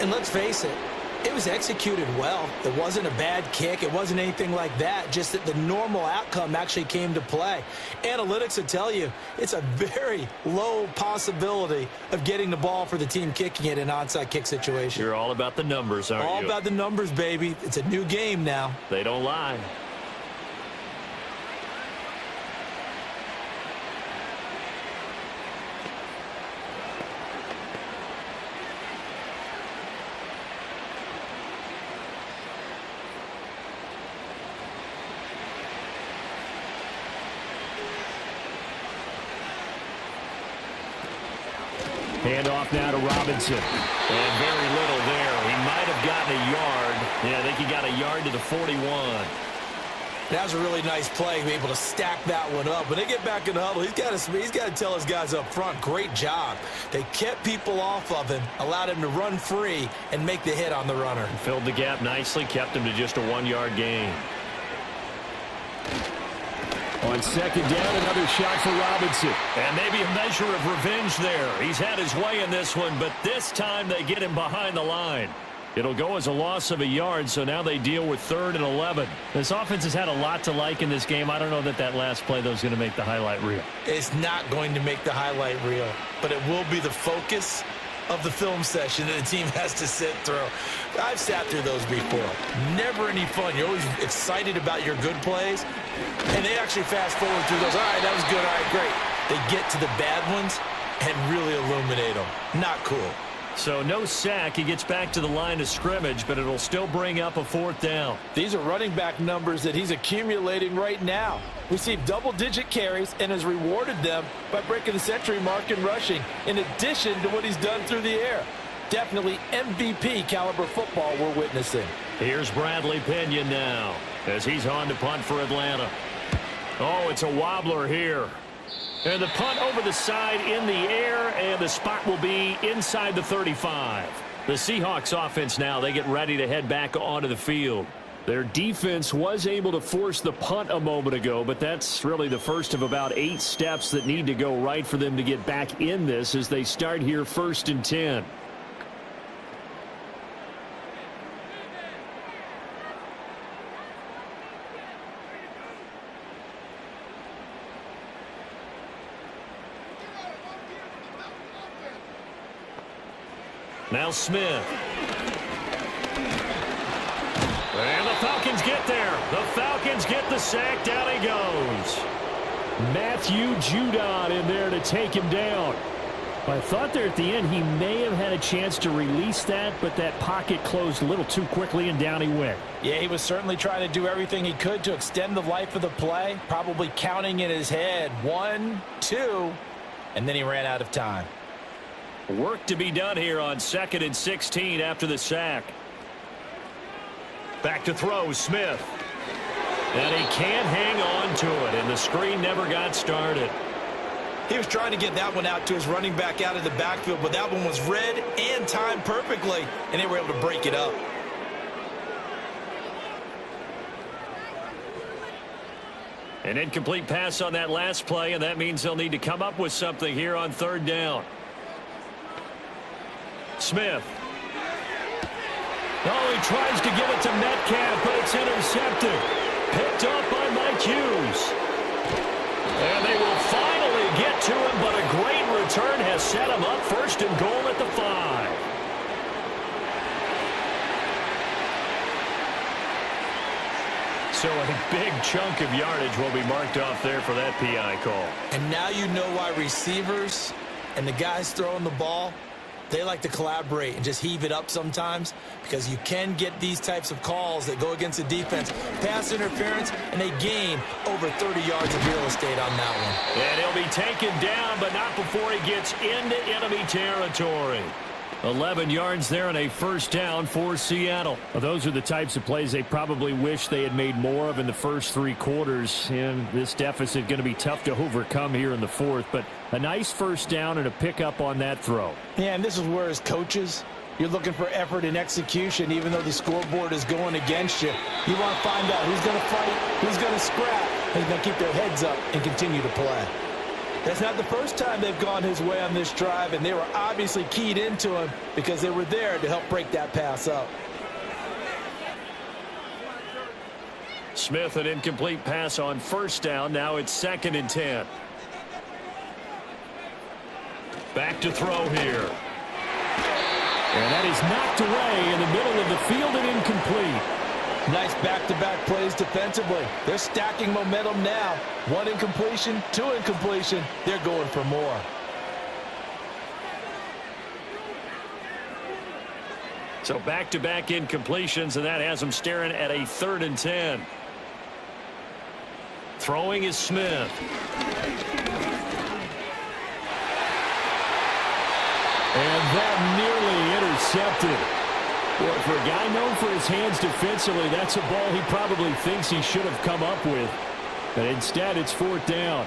And let's face it, it was executed well. It wasn't a bad kick. It wasn't anything like that, just that the normal outcome actually came to play. Analytics will tell you it's a very low possibility of getting the ball for the team kicking it in an onside kick situation. You're all about the numbers, aren't you? All about the numbers, baby. It's a new game now. They don't lie. Hand off now to Robinson. And very little there. He might have gotten a yard. Yeah, I think he got a yard to the 41. That was a really nice play, to be able to stack that one up. When they get back in the huddle, he's got to tell his guys up front, great job. They kept people off of him, allowed him to run free, and make the hit on the runner. Filled the gap nicely, kept him to just a 1-yard gain. On second down, another shot for Robinson. And maybe a measure of revenge there. He's had his way in this one, but this time they get him behind the line. It'll go as a loss of a yard, so now they deal with 3rd and 11. This offense has had a lot to like in this game. I don't know that that last play, though, is going to make the highlight reel. It's not going to make the highlight reel, but it will be the focus of the film session that the team has to sit through. I've sat through those before. Never any fun. You're always excited about your good plays, and they actually fast forward through those. All right, that was good. All right, great. They get to the bad ones and really illuminate them. Not cool. So no sack. He gets back to the line of scrimmage, but it'll still bring up a 4th down. These are running back numbers that he's accumulating right now. Received double-digit carries and has rewarded them by breaking the century mark in rushing, in addition to what he's done through the air. Definitely MVP caliber football we're witnessing. Here's Bradley Pinion now as he's on to punt for Atlanta. Oh, it's a wobbler here. And the punt over the side in the air, and the spot will be inside the 35. The Seahawks offense now, they get ready to head back onto the field. Their defense was able to force the punt a moment ago, but that's really the first of about 8 steps that need to go right for them to get back in this as they start here 1st and 10. Now Smith. And the Falcons get there. The Falcons get the sack. Down he goes. Matthew Judon in there to take him down. I thought there at the end he may have had a chance to release that, but that pocket closed a little too quickly, and down he went. Yeah, he was certainly trying to do everything he could to extend the life of the play, probably counting in his head 1, 2, and then he ran out of time. Work to be done here on 2nd and 16 after the sack. Back to throw, Smith. And he can't hang on to it, and the screen never got started. He was trying to get that one out to his running back out of the backfield, but that one was read and timed perfectly, and they were able to break it up. An incomplete pass on that last play, and that means they'll need to come up with something here on 3rd down. Smith. Oh, he tries to give it to Metcalf, but it's intercepted. Picked off by Mike Frank Hughes. And they will finally get to him, but a great return has set him up first and goal at the 5. So a big chunk of yardage will be marked off there for that PI call. And now you know why receivers and the guys throwing the ball, they like to collaborate and just heave it up sometimes, because you can get these types of calls that go against the defense, pass interference, and they gain over 30 yards of real estate on that one. And he'll be taken down, but not before he gets into enemy territory. 11 yards there and a first down for Seattle. Well, those are the types of plays they probably wish they had made more of in the first 3 quarters. And this deficit going to be tough to overcome here in the 4th. But a nice first down and a pickup on that throw. Yeah, and this is where as coaches, you're looking for effort and execution, even though the scoreboard is going against you. You want to find out who's going to fight, who's going to scrap, who's going to keep their heads up and continue to play. That's not the first time they've gone his way on this drive, and they were obviously keyed into him because they were there to help break that pass up. Smith, an incomplete pass on first down. Now it's 2nd and 10. Back to throw here. And that is knocked away in the middle of the field and incomplete. Nice back-to-back plays defensively. They're stacking momentum now. 1 incompletion, 2 incompletion. They're going for more. So back-to-back incompletions, and that has them staring at a 3rd and 10. Throwing is Smith. And that nearly intercepted. Well, for a guy known for his hands defensively, that's a ball he probably thinks he should have come up with. But instead, it's 4th down.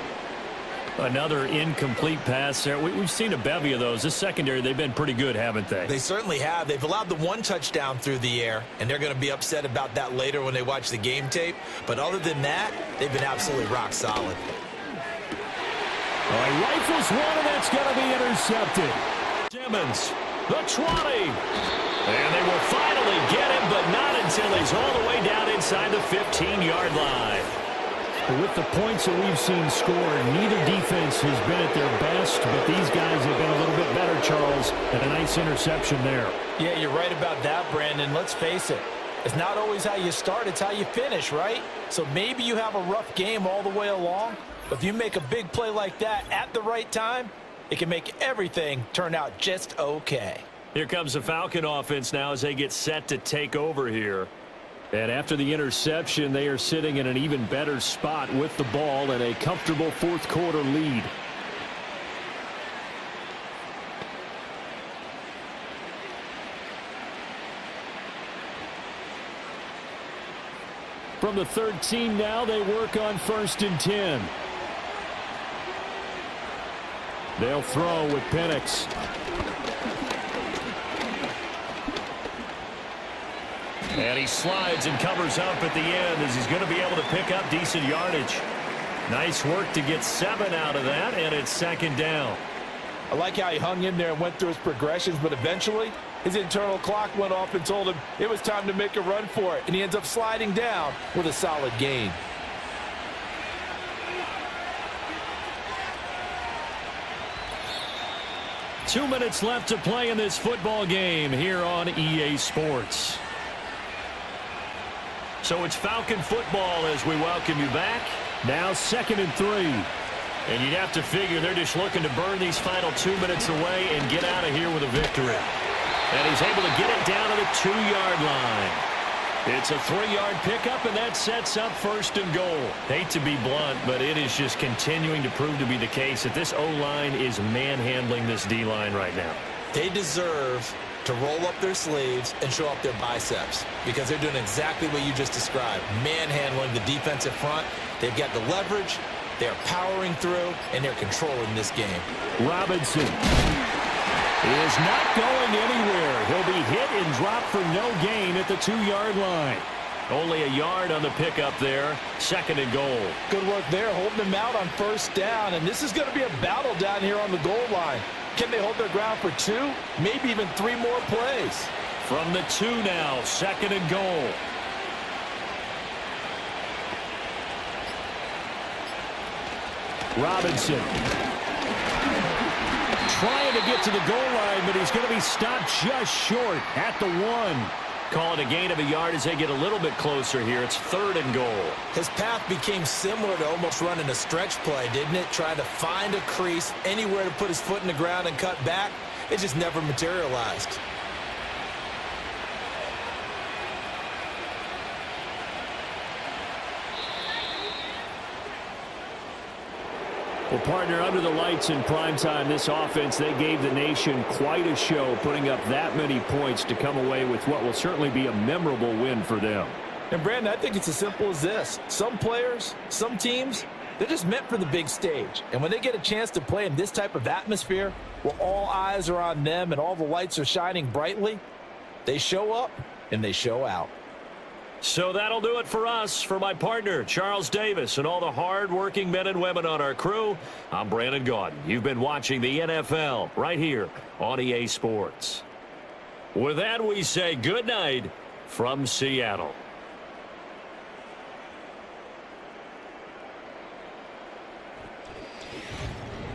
Another incomplete pass there. We've seen a bevy of those. This secondary, they've been pretty good, haven't they? They certainly have. They've allowed the 1 touchdown through the air, and they're going to be upset about that later when they watch the game tape. But other than that, they've been absolutely rock solid. All right, rifles one, and that's going to be intercepted. Simmons, the 20. And they will finally get him, but not until he's all the way down inside the 15-yard line. With the points that we've seen scored, neither defense has been at their best, but these guys have been a little bit better, Charles, and a nice interception there. Yeah, you're right about that, Brandon. Let's face it. It's not always how you start, it's how you finish, right? So maybe you have a rough game all the way along, but if you make a big play like that at the right time, it can make everything turn out just okay. Here comes the Falcon offense now as they get set to take over here. And after the interception, they are sitting in an even better spot with the ball and a comfortable 4th quarter lead. From the 13 now, they work on 1st and 10. They'll throw with Penix. And he slides and covers up at the end as he's going to be able to pick up decent yardage. Nice work to get 7 out of that, and it's 2nd down. I like how he hung in there and went through his progressions, but eventually his internal clock went off and told him it was time to make a run for it, and he ends up sliding down with a solid gain. Two minutes left to play in this football game here on EA Sports. So it's Falcon football as we welcome you back. Now 2nd and 3. And you'd have to figure they're just looking to burn these final 2 minutes away and get out of here with a victory. And he's able to get it down to the 2-yard line. It's a 3-yard pickup, and that sets up 1st and goal. Hate to be blunt, but it is just continuing to prove to be the case that this O-line is manhandling this D-line right now. They deserve to roll up their sleeves and show up their biceps, because they're doing exactly what you just described, manhandling the defensive front. They've got the leverage, they're powering through, and they're controlling this game. Robinson is not going anywhere. He'll be hit and dropped for no gain at the 2-yard line. Only a yard on the pickup there. 2nd and goal. Good work there, holding them out on 1st down, and this is going to be a battle down here on the goal line. Can they hold their ground for 2, maybe even 3 more plays? From the 2 now, 2nd and goal. Robinson trying to get to the goal line, but he's going to be stopped just short at the 1. Call it a gain of a yard as they get a little bit closer here. It's 3rd and goal. His path became similar to almost running a stretch play, didn't it? Trying to find a crease, anywhere to put his foot in the ground and cut back. It just never materialized. Well, partner, under the lights in primetime, this offense, they gave the nation quite a show, putting up that many points to come away with what will certainly be a memorable win for them. And, Brandon, I think it's as simple as this. Some players, some teams, they're just meant for the big stage. And when they get a chance to play in this type of atmosphere, where all eyes are on them and all the lights are shining brightly, they show up and they show out. So that'll do it for us. For my partner, Charles Davis, and all the hard-working men and women on our crew, I'm Brandon Gaudin. You've been watching the NFL right here on EA Sports. With that, we say good night from Seattle.